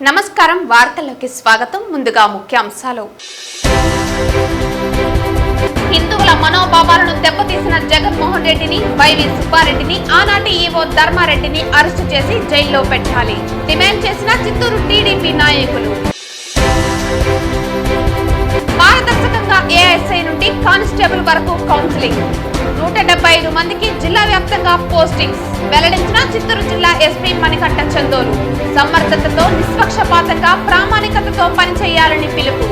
నమస్కారం వార్తల్లోకి స్వాగతం. ముందుగా ముఖ్యాంశాలు. హిందువుల మనోభావాలను దెబ్బతీసిన జగన్మోహన్ రెడ్డిని, వైవి సుబ్బారెడ్డిని, ఆనాటి ఈవో ధర్మారెడ్డిని అరెస్టు చేసి జైల్లో పెట్టాలి డిమాండ్ చేసిన చిత్తూరు టీడీపీ నాయకులు. పారదర్శకంగా ఏఎస్ఐ నుండి కానిస్టేబుల్ వరకు కౌన్సిలింగ్. 175 మందికి జిల్లా వ్యాప్తంగా పోస్టింగ్స్ వెల్లడించిన చిత్తూరు జిల్లా ఎస్పీ మణికంఠ చందోలు. సమర్థతతో, నిష్పక్షపాతంగా, ప్రామాణికతతో పనిచేయాలని పిలుపు.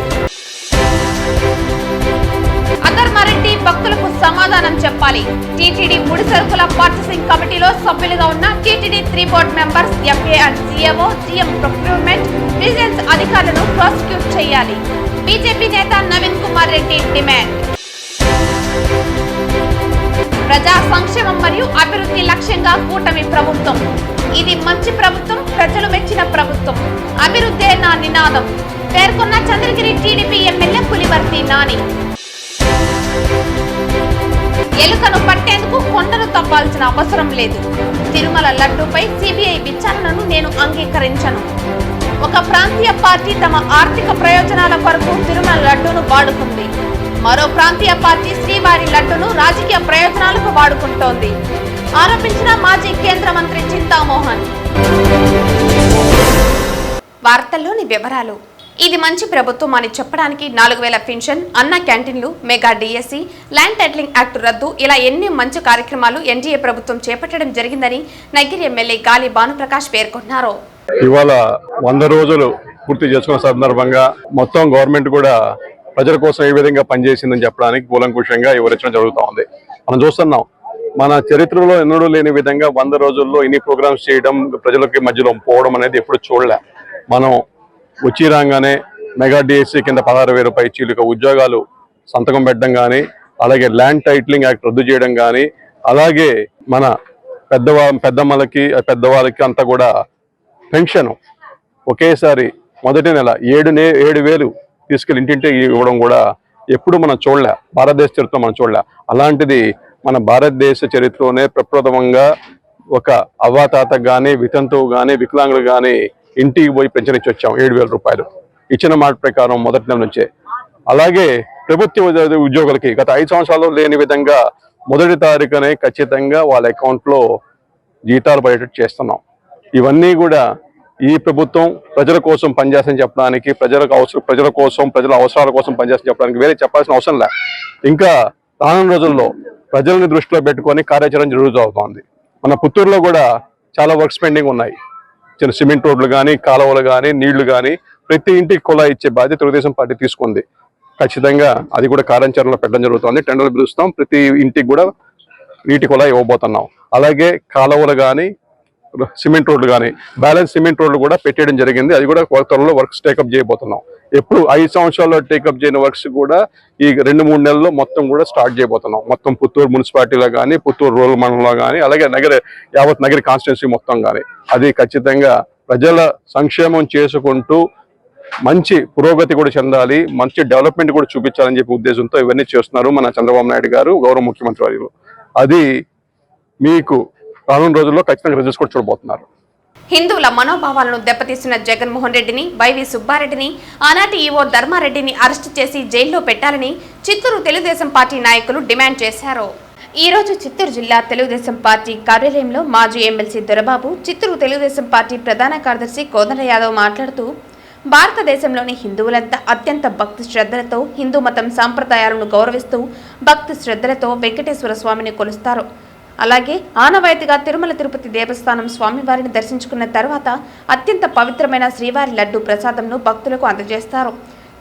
అధర్మారెడ్డి భక్తులకు సమాధానం చెప్పాలి. టీటీడీ ముడి సరుకుల పర్చేసింగ్ కమిటీలో సభ్యులుగా ఉన్న TTD 3 board members, MA and CMO, GM procurement, vigilance అధికారులను ప్రాసిక్యూట్ చేయాలి. బీజేపీ నేత నవీన్ కుమార్ రెడ్డి డిమాండ్. ప్రజా సంక్షేమం మరియు అభివృద్ధి లక్ష్యంగా కూటమి ప్రభుత్వం. ఇది మంచి ప్రభుత్వం, ప్రజలు మెచ్చిన ప్రభుత్వం, అభివృద్ధే నా నినాదం పేర్కొన్న చంద్రగిరి టీడీపీ ఎమ్మెల్యే పులివర్తి నాని. ఎలుకను పట్టేందుకు కొండను తవ్వాల్సిన అవసరం లేదు. తిరుమల లడ్డూపై సిబిఐ విచారణను నేను అంగీకరించను. ఒక ప్రాంతీయ పార్టీ తమ ఆర్థిక ప్రయోజనాల కొరకు తిరుమల లడ్డూను వాడుకుంది. మరో ప్రాంతీయ పార్టీ శ్రీవారి లడ్డును రాజకీయ ప్రయోజనాలకు వాడుకుంటోంది ఆరోపించిన మాజీ కేంద్ర మంత్రి చింతామోహన్. వార్తల్లోని వివరాలు. ఇది మంచి ప్రభుత్వం అని చెప్పడానికి 4000 పెన్షన్, అన్న క్యాంటీన్లు, mega DSC, land titling act రద్దు, ఇలా ఎన్ని మంచి కార్యక్రమాలు ఎన్డీఏ ప్రభుత్వం చేపట్టడం జరిగిందని నగిరి ఎమ్మెల్యే గాలి భానుప్రకాష్ పేర్కొన్నారు. ఇవాళ 100 రోజులు పూర్తి చేసుకున్న సందర్భంగా మొత్తం గవర్నమెంట్ కూడా ప్రజల కోసం ఏ విధంగా పనిచేసిందని చెప్పడానికి కూలంకుషంగా వివరించడం జరుగుతూ ఉంది. మనం చూస్తున్నాం, మన చరిత్రలో ఎన్నడూ లేని విధంగా 100 రోజుల్లో ఇన్ని ప్రోగ్రామ్స్ చేయడం, ప్రజలకి మధ్యలో పోవడం అనేది ఎప్పుడు చూడలే. మనం వచ్చి రాగానే మెగా డిఎస్సి కింద 16,000 పైచీలుక ఉద్యోగాలు సంతకం పెట్టడం కానీ, అలాగే ల్యాండ్ టైటిలింగ్ యాక్ట్ రద్దు చేయడం కానీ, అలాగే మన పెద్దమ్మలకి పెద్దవాళ్ళకి అంతా కూడా పెన్షన్ ఒకేసారి మొదటి నెల 7,000 తీసుకెళ్ళి ఇంటింటి ఇవ్వడం కూడా ఎప్పుడు మనం చూడలే, భారతదేశ చరిత్ర మనం చూడలే. అలాంటిది మన భారతదేశ చరిత్రలోనే ప్రప్రథమంగా ఒక అవ్వాతాతకు కానీ, వితంతువు కానీ, వికలాంగులు కానీ ఇంటికి పోయి పెన్షన్ ఇచ్చి వచ్చాం. 7,000 రూపాయలు ఇచ్చిన మాట ప్రకారం మొదటి నెల నుంచే. అలాగే ప్రభుత్వ ఉద్యోగులకి గత 5 సంవత్సరాలు లేని విధంగా మొదటి తారీఖునే ఖచ్చితంగా వాళ్ళ అకౌంట్లో జీతాలు పడేటట్టు చేస్తున్నాం. ఇవన్నీ కూడా ఈ ప్రభుత్వం ప్రజల కోసం పనిచేస్తుందని చెప్పడానికి, ప్రజల కోసం, ప్రజల అవసరాల కోసం పనిచేస్తుందని చెప్పడానికి వేరే చెప్పాల్సిన అవసరం లే. ఇంకా రానున్న రోజుల్లో ప్రజల్ని దృష్టిలో పెట్టుకొని కార్యాచరణ జరుగుతోంది. మన పుత్తూరులో కూడా చాలా వర్క్స్ పెండింగ్ ఉన్నాయి. చిన్న సిమెంట్ రోడ్లు కానీ, కాలువలు కానీ, నీళ్లు కానీ ప్రతి ఇంటికి కుళాయి ఇచ్చే బాధ్యత తెలుగుదేశం పార్టీ తీసుకుంది. ఖచ్చితంగా అది కూడా కార్యాచరణలో పెట్టడం జరుగుతుంది. టెండర్లు పిలుస్తాం, ప్రతి ఇంటికి కూడా నీటి కుళాయి ఇవ్వబోతున్నాం. అలాగే కాలువలు కానీ, సిమెంట్ రోడ్లు కానీ, బ్యాలెన్స్ సిమెంట్ రోడ్లు కూడా పెట్టేయడం జరిగింది. అది కూడా త్వరలో వర్క్స్ టేకప్ చేయబోతున్నాం. ఎప్పుడు 5 సంవత్సరాల్లో టేకప్ చేయని వర్క్స్ కూడా ఈ 2-3 నెలల్లో మొత్తం కూడా స్టార్ట్ చేయబోతున్నాం. మొత్తం పుత్తూరు మున్సిపాలిటీలో కానీ, పుత్తూరు రూరల్ మండలంలో కానీ, అలాగే యావత్ నగరి కాన్స్టిట్యున్సీ మొత్తం కానీ అది ఖచ్చితంగా ప్రజల సంక్షేమం చేసుకుంటూ మంచి పురోగతి కూడా చెందాలి, మంచి డెవలప్మెంట్ కూడా చూపించాలని చెప్పి ఉద్దేశంతో ఇవన్నీ చేస్తున్నారు మన చంద్రబాబు నాయుడు గారు, గౌరవ ముఖ్యమంత్రి వర్యులు. అది మీకు రానున్న రోజుల్లో ఖచ్చితంగా రిజల్ట్స్ కూడా చూడబోతున్నారు. హిందువుల మనోభావాలను దెబ్బతీసిన జగన్మోహన్ రెడ్డిని, వైవి సుబ్బారెడ్డిని, ఆనాటి ఈవో ధర్మారెడ్డిని అరెస్టు చేసి జైల్లో పెట్టాలని చిత్తూరు తెలుగుదేశం పార్టీ నాయకులు డిమాండ్ చేశారు. ఈ రోజు చిత్తూరు జిల్లా తెలుగుదేశం పార్టీ కార్యాలయంలో మాజీ ఎమ్మెల్సీ దొరబాబు, చిత్తూరు తెలుగుదేశం పార్టీ ప్రధాన కార్యదర్శి కోదండ యాదవ్ మాట్లాడుతూ, భారతదేశంలోని హిందువులంతా అత్యంత భక్తి శ్రద్ధలతో హిందూ మతం సాంప్రదాయాలను గౌరవిస్తూ భక్తి శ్రద్ధలతో వెంకటేశ్వర స్వామిని కొలుస్తారు. అలాగే ఆనవాయితీగా తిరుమల తిరుపతి దేవస్థానం స్వామివారిని దర్శించుకున్న తర్వాత అత్యంత పవిత్రమైన శ్రీవారి లడ్డు ప్రసాదంను భక్తులకు అందజేస్తారు.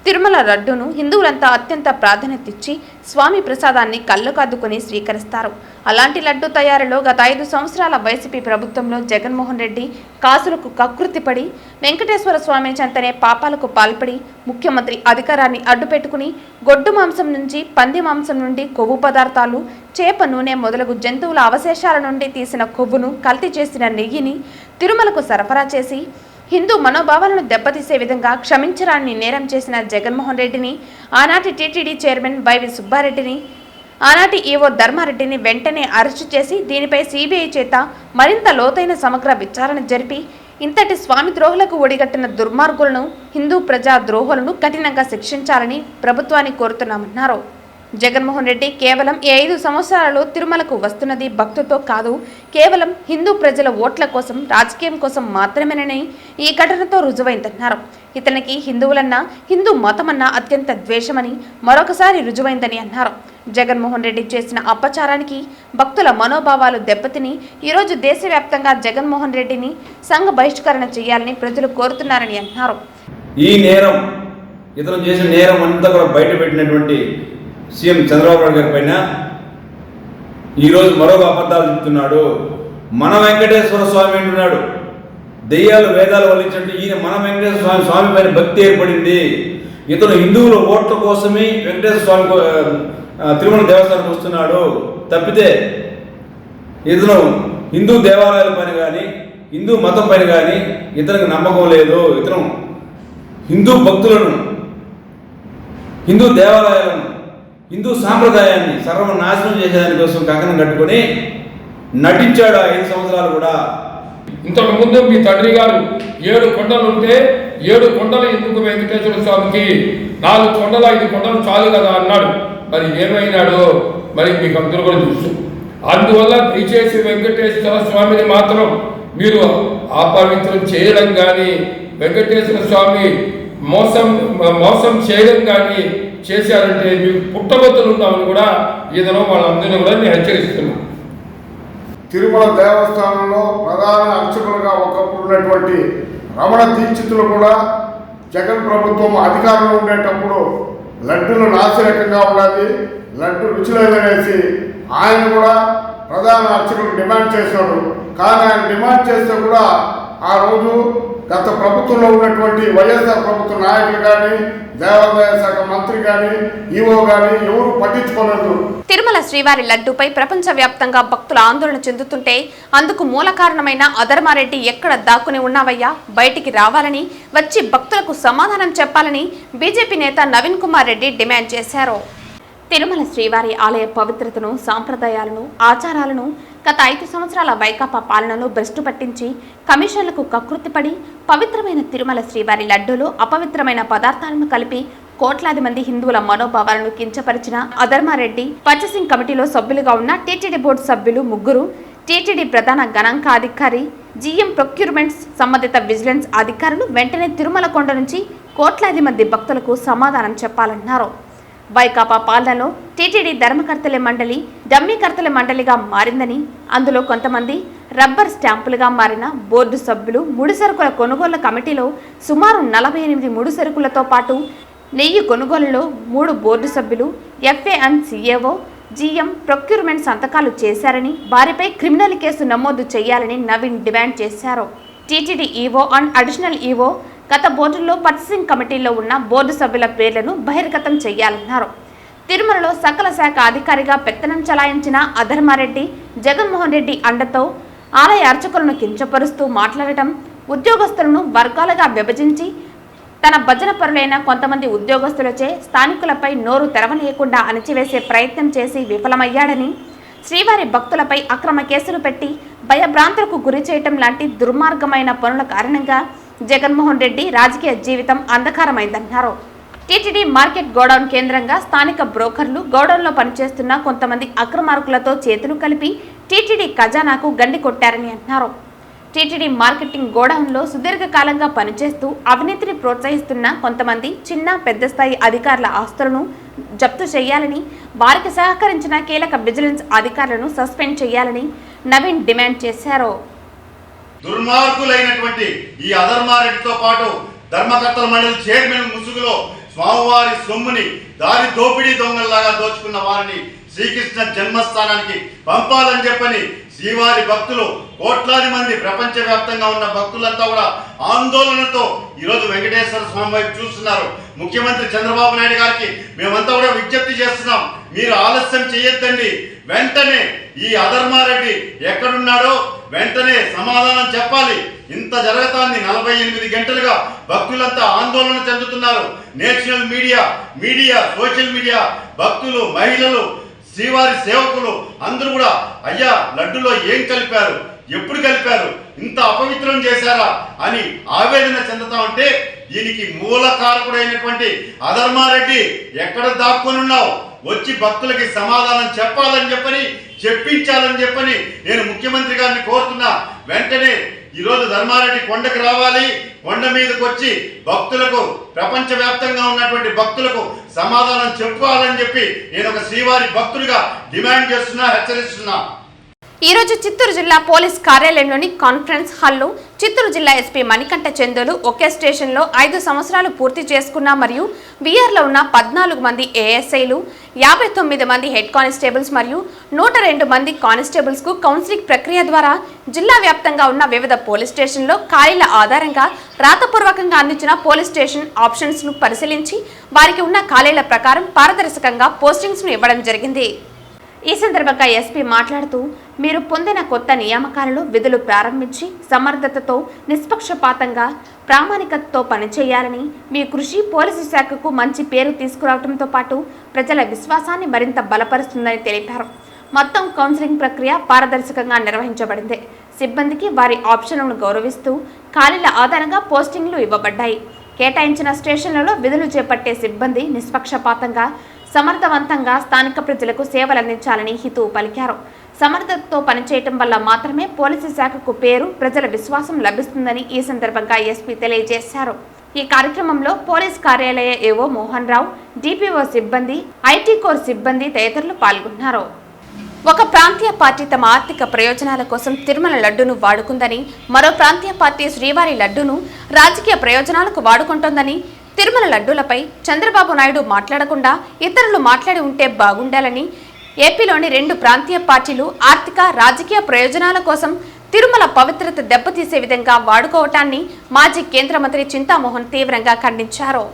తిరుమల లడ్డూను హిందువులంతా అత్యంత ప్రాధాన్యత ఇచ్చి స్వామి ప్రసాదాన్ని కళ్ళకు అద్దుకుని స్వీకరిస్తారు. అలాంటి లడ్డు తయారీలో గత 5 సంవత్సరాల వైసీపీ ప్రభుత్వంలో జగన్మోహన్ రెడ్డి కాసులకు కకృతిపడి వెంకటేశ్వర స్వామిని చెంతనే పాపాలకు పాల్పడి ముఖ్యమంత్రి అధికారాన్ని అడ్డుపెట్టుకుని గొడ్డు మాంసం నుంచి, పంది మాంసం నుండి కొవ్వు పదార్థాలు, చేప నూనె మొదలగు జంతువుల అవశేషాల నుండి తీసిన కొవ్వును, కల్తీ చేసిన నెయ్యిని తిరుమలకు సరఫరా చేసి హిందూ మనోభావాలను దెబ్బతీసే విధంగా క్షమించరాని నేరం చేసిన జగన్మోహన్ రెడ్డిని, ఆనాటి టీటీడీ చైర్మన్ వైవి సుబ్బారెడ్డిని, ఆనాటి ఈవో ధర్మారెడ్డిని వెంటనే అరెస్టు చేసి దీనిపై సిబిఐ చేత మరింత లోతైన సమగ్ర విచారణ జరిపి ఇంతటి స్వామి ద్రోహులకు ఒడిగట్టిన దుర్మార్గులను, హిందూ ప్రజా ద్రోహులను కఠినంగా శిక్షించాలని ప్రభుత్వాన్ని కోరుతున్నామన్నారు. జగన్మోహన్ రెడ్డి కేవలం ఈ 5 సంవత్సరాలలో తిరుమలకు వస్తున్నది భక్తుతో కాదు, కేవలం హిందూ ప్రజల ఓట్ల కోసం, రాజకీయం కోసం మాత్రమేనని ఈ ఘటనతో రుజువైందన్నారు. ఇతనికి హిందువులన్నా, హిందూ మతమన్నా అత్యంత ద్వేషమని మరొకసారి రుజువైందని అన్నారు. జగన్మోహన్ రెడ్డి చేసిన అపచారానికి భక్తుల మనోభావాలు దెబ్బతిని ఈరోజు దేశవ్యాప్తంగా జగన్మోహన్ రెడ్డిని సంఘ బహిష్కరణ చేయాలని ప్రజలు కోరుతున్నారని అన్నారు. ఈ నేరం, ఇతను చేసిన నేరం అంతా కూడా బయట పెట్టినటువంటి సీఎం చంద్రబాబు నాయుడు గారి పైన ఈరోజు మరొక అబద్ధాలు చెప్తున్నాడు. మన వెంకటేశ్వర స్వామి అంటున్నాడు. దెయ్యాలు వేదాలు వల్లించినట్టు ఈయన మన వెంకటేశ్వర స్వామి పైన భక్తి ఏర్పడింది. ఇతను హిందువుల ఓట్ల కోసమే వెంకటేశ్వర స్వామి తిరుమల దేవస్థానానికి వస్తున్నాడు తప్పితే ఇతను హిందూ దేవాలయాల పైన కానీ, హిందూ మతం పైన కానీ ఇతనికి నమ్మకం లేదు. ఇతను హిందూ భక్తులను, హిందూ దేవాలయాలను, హిందూ సాంప్రదాయాన్ని సర్వనాశనం చేసేదానికోసం కంకణం కట్టుకొని నటించాడు 5 సంవత్సరాలు కూడా. ఇంతకు ముందు మీ తండ్రి గారు 7 కొండలు ఉంటే 7 కొండలు ఎందుకు వెంకటేశ్వర స్వామికి, 4 కొండలు 5 కొండలు చాలు కదా అన్నాడు. మరి ఏమైనాడో మరి మీకు అందరూ కూడా తెలుసు. అందువల్ల దయచేసి వెంకటేశ్వర స్వామిని మాత్రం మీరు అపవిత్రం చేయడం కానీ, వెంకటేశ్వర స్వామి మోసం చేయడం కానీ చేశారంటే మీకు పుట్టబొత్తులు ఉన్నామని కూడా ఏదైనా వాళ్ళందరినీ కూడా నేను హెచ్చరిస్తున్నాను. తిరుమల దేవస్థానంలో ప్రధాన అర్చకులుగా ఒకప్పుడు ఉన్నటువంటి రమణ దీక్షితులు కూడా జగన్ ప్రభుత్వం అధికారంలో ఉండేటప్పుడు లడ్డూలు నాసిరకంగా ఉన్నది, లడ్డు రుచిలేదనేసి ఆయన కూడా ప్రధాన అర్చకులు డిమాండ్ చేశాడు. కానీ ఆయన డిమాండ్ చేస్తే కూడా ఆ రోజు గత ప్రభుత్వంలో ఉన్నటువంటి వైఎస్ఆర్ ప్రభుత్వ నాయకులు కానీ, దేవాదాయ శాఖ మంత్రి కానీ, ఈవో కానీ ఎవరు పట్టించుకోలేదు. తిరుమల శ్రీవారి లడ్డూపై ప్రపంచవ్యాప్తంగా భక్తులు ఆందోళన చెందుతుంటే అందుకు మూల కారణమైన అధర్మారెడ్డి ఎక్కడ దాక్కుని ఉన్నావయ్యా, బయటికి రావాలని, వచ్చి భక్తులకు సమాధానం చెప్పాలని బీజేపీ నేత నవీన్ కుమార్ రెడ్డి డిమాండ్ చేశారు. తిరుమల శ్రీవారి ఆలయ పవిత్రతను, సాంప్రదాయాలను, ఆచారాలను గత 5 సంవత్సరాల వైకాపా పాలనలో భ్రష్టు పట్టించి కమిషన్లకు కకృతిపడి పవిత్రమైన తిరుమల శ్రీవారి లడ్డూలో అపవిత్రమైన పదార్థాలను కలిపి కోట్లాది మంది హిందువుల మనోభావాలను కించపరిచిన అధర్మారెడ్డి పర్చేసింగ్ కమిటీలో సభ్యులుగా ఉన్న టీటీడీ బోర్డు సభ్యులు 3, టీటీడీ ప్రధాన గణాంకాధికారి, జీఎం ప్రొక్యూర్మెంట్స్, సంబంధిత విజిలెన్స్ అధికారులు వెంటనే తిరుమల కొండ నుంచి కోట్లాది మంది భక్తులకు సమాధానం చెప్పాలన్నారు. వైకాపా పాలనలో టీటీడీ ధర్మకర్తల మండలి డమ్మీకర్తల మండలిగా మారిందని, అందులో కొంతమంది రబ్బర్ స్టాంపులుగా మారిన బోర్డు సభ్యులు ముడిసరుకుల కొనుగోళ్ల కమిటీలో సుమారు 48 ముడిసరుకులతో పాటు 1000 కొనుగోలులో 3 బోర్డు సభ్యులు, FA and CAO, GM procurement సంతకాలు చేశారని, వారిపై క్రిమినల్ కేసు నమోదు చేయాలని నవీన్ డిమాండ్ చేశారు. TTD EO and additional EO గత బోర్డుల్లో పర్చేసింగ్ కమిటీలో ఉన్న బోర్డు సభ్యుల పేర్లను బహిర్గతం చేయాలన్నారు. తిరుమలలో సకల శాఖ అధికారిగా పెత్తనం చలాయించిన అధర్మారెడ్డి జగన్మోహన్ రెడ్డి అండతో ఆలయ అర్చకులను కించపరుస్తూ మాట్లాడటం, ఉద్యోగస్తులను వర్గాలుగా విభజించి తన భజన పరులైన కొంతమంది ఉద్యోగస్తులచే స్థానికులపై నోరు తెరవనీయకుండా అణచివేసే ప్రయత్నం చేసి విఫలమయ్యాడని, శ్రీవారి భక్తులపై అక్రమ కేసులు పెట్టి భయభ్రాంతులకు గురి చేయటం లాంటి దుర్మార్గమైన పనుల కారణంగా జగన్మోహన్ రెడ్డి రాజకీయ జీవితం అంధకారమైందన్నారు. టీటీడీ మార్కెట్ గోడౌన్ కేంద్రంగా స్థానిక బ్రోకర్లు గోడౌన్లో పనిచేస్తున్న కొంతమంది అక్రమార్కులతో చేతులు కలిపి టీటీడీ ఖజానాకు గండి కొట్టారని అన్నారు. టీటీడీ మార్కెటింగ్ గోడౌన్లో సుదీర్ఘకాలంగా పనిచేస్తూ అవినీతిని ప్రోత్సహిస్తున్న కొంతమంది చిన్న పెద్ద స్థాయి అధికారుల ఆస్తులను జప్తు చేయాలని, వారికి సహకరించిన కీలక విజిలెన్స్ అధికారులను సస్పెండ్ చేయాలని నవీన్ డిమాండ్ చేశారు. దుర్మార్గులైనటువంటి ఈ అధర్మారెడ్డితో పాటు ధర్మకర్తల మండలి చైర్మన్ ముసుగులో స్వామివారి సొమ్ముని దారి దోపిడీ దొంగల్లాగా దోచుకున్న వారిని శ్రీకృష్ణ జన్మస్థానానికి పంపాలని చెప్పని శ్రీవారి భక్తులు కోట్లాది మంది ప్రపంచవ్యాప్తంగా ఉన్న భక్తులంతా కూడా ఆందోళనతో ఈరోజు వెంకటేశ్వర స్వామి వైపు చూస్తున్నారు. ముఖ్యమంత్రి చంద్రబాబు నాయుడు గారికి మేమంతా కూడా విజ్ఞప్తి చేస్తున్నాం, మీరు ఆలస్యం చేయొద్దండి, వెంటనే ఈ అధర్మారెడ్డి ఎక్కడున్నాడో వెంటనే సమాధానం చెప్పాలి. ఇంత జరగతాన్ని 48 గంటలుగా భక్తులంతా ఆందోళన చెందుతున్నారు. నేషనల్ మీడియా, సోషల్ మీడియా, భక్తులు, మహిళలు, శ్రీవారి సేవకులు అందరూ కూడా అయ్యా లడ్డులో ఏం కలిపారు, ఎప్పుడు కలిపారు, ఇంత అపవిత్రం చేశారా అని ఆవేదన చెందుతా ఉంటే దీనికి మూల కారకుడైనటువంటి అధర్మారెడ్డి ఎక్కడ దాక్కుని ఉన్నావు, వచ్చి భక్తులకి సమాధానం చెప్పాలని చెప్పని చెప్పించాలని చెప్పని నేను ముఖ్యమంత్రి గారిని కోరుతున్నా. వెంటనే ఈరోజు ధర్మారెడ్డి కొండకు రావాలి, కొండ మీదకి వచ్చి భక్తులకు, ప్రపంచవ్యాప్తంగా ఉన్నటువంటి భక్తులకు సమాధానం చెప్పాలని చెప్పి నేను ఒక శ్రీవారి భక్తుడిగా డిమాండ్ చేస్తున్నా, హెచ్చరిస్తున్నా. ఈ రోజు చిత్తూరు జిల్లా పోలీస్ కార్యాలయంలోని కాన్ఫరెన్స్ హాల్లో చిత్తూరు జిల్లా ఎస్పీ మణికంఠ చందోలు ఒకే స్టేషన్లో 5 సంవత్సరాలు పూర్తి చేసుకున్న మరియు బీఆర్లో ఉన్న 14 మంది ఏఎస్ఐలు, 59 మంది హెడ్ కానిస్టేబుల్స్ మరియు 102 మంది కానిస్టేబుల్స్కు కౌన్సిలింగ్ ప్రక్రియ ద్వారా జిల్లా వ్యాప్తంగా ఉన్న వివిధ పోలీస్ స్టేషన్లో ఖాళీల ఆధారంగా రాతపూర్వకంగా అందించిన పోలీస్ స్టేషన్ ఆప్షన్స్ను పరిశీలించి వారికి ఉన్న ఖాళీల ప్రకారం పారదర్శకంగా పోస్టింగ్స్ను ఇవ్వడం జరిగింది. ఈ సందర్భంగా ఎస్పీ మాట్లాడుతూ, మీరు పొందిన కొత్త నియామకాలలో విధులు ప్రారంభించి సమర్థతతో, నిష్పక్షపాతంగా, ప్రామాణికతతో పనిచేయాలని, మీ కృషి పోలీసు శాఖకు మంచి పేరు తీసుకురావడంతో పాటు ప్రజల విశ్వాసాన్ని మరింత బలపరుస్తుందని తెలిపారు. మొత్తం కౌన్సిలింగ్ ప్రక్రియ పారదర్శకంగా నిర్వహించబడింది. సిబ్బందికి వారి ఆప్షన్లను గౌరవిస్తూ ఖాళీల ఆధారంగా పోస్టింగ్లు ఇవ్వబడ్డాయి. కేటాయించిన స్టేషన్లలో విధులు చేపట్టే సిబ్బంది నిష్పక్షపాతంగా, సమర్థవంతంగా స్థానిక ప్రజలకు సేవలు అందించాలని హితవు పలికారు. సమర్థతతో పనిచేయటం వల్ల మాత్రమే పోలీసు శాఖకు పేరు, ప్రజల విశ్వాసం లభిస్తుందని ఈ సందర్భంగా ఎస్పీ తెలియజేశారు. ఈ కార్యక్రమంలో పోలీస్ కార్యాలయ ఏవో మోహన్ రావు, డిపిఓ సిబ్బంది, ఐటీ కోర్ సిబ్బంది తదితరులు పాల్గొన్నారు. ఒక ప్రాంతీయ పార్టీ తమ ఆర్థిక ప్రయోజనాల కోసం తిరుమల లడ్డూను వాడుకుందని, మరో ప్రాంతీయ పార్టీ శ్రీవారి లడ్డూను రాజకీయ ప్రయోజనాలకు వాడుకుంటోందని, తిరుమల లడ్డూలపై చంద్రబాబు నాయుడు మాట్లాడకుండా ఇతరులు మాట్లాడి ఉంటే బాగుండాలని, ఏపీలోని 2 ప్రాంతీయ పార్టీలు ఆర్థిక, రాజకీయ ప్రయోజనాల కోసం తిరుమల పవిత్రత దెబ్బతీసే విధంగా వాడుకోవటాన్ని మాజీ కేంద్ర మంత్రి చింతామోహన్ తీవ్రంగా ఖండించారు.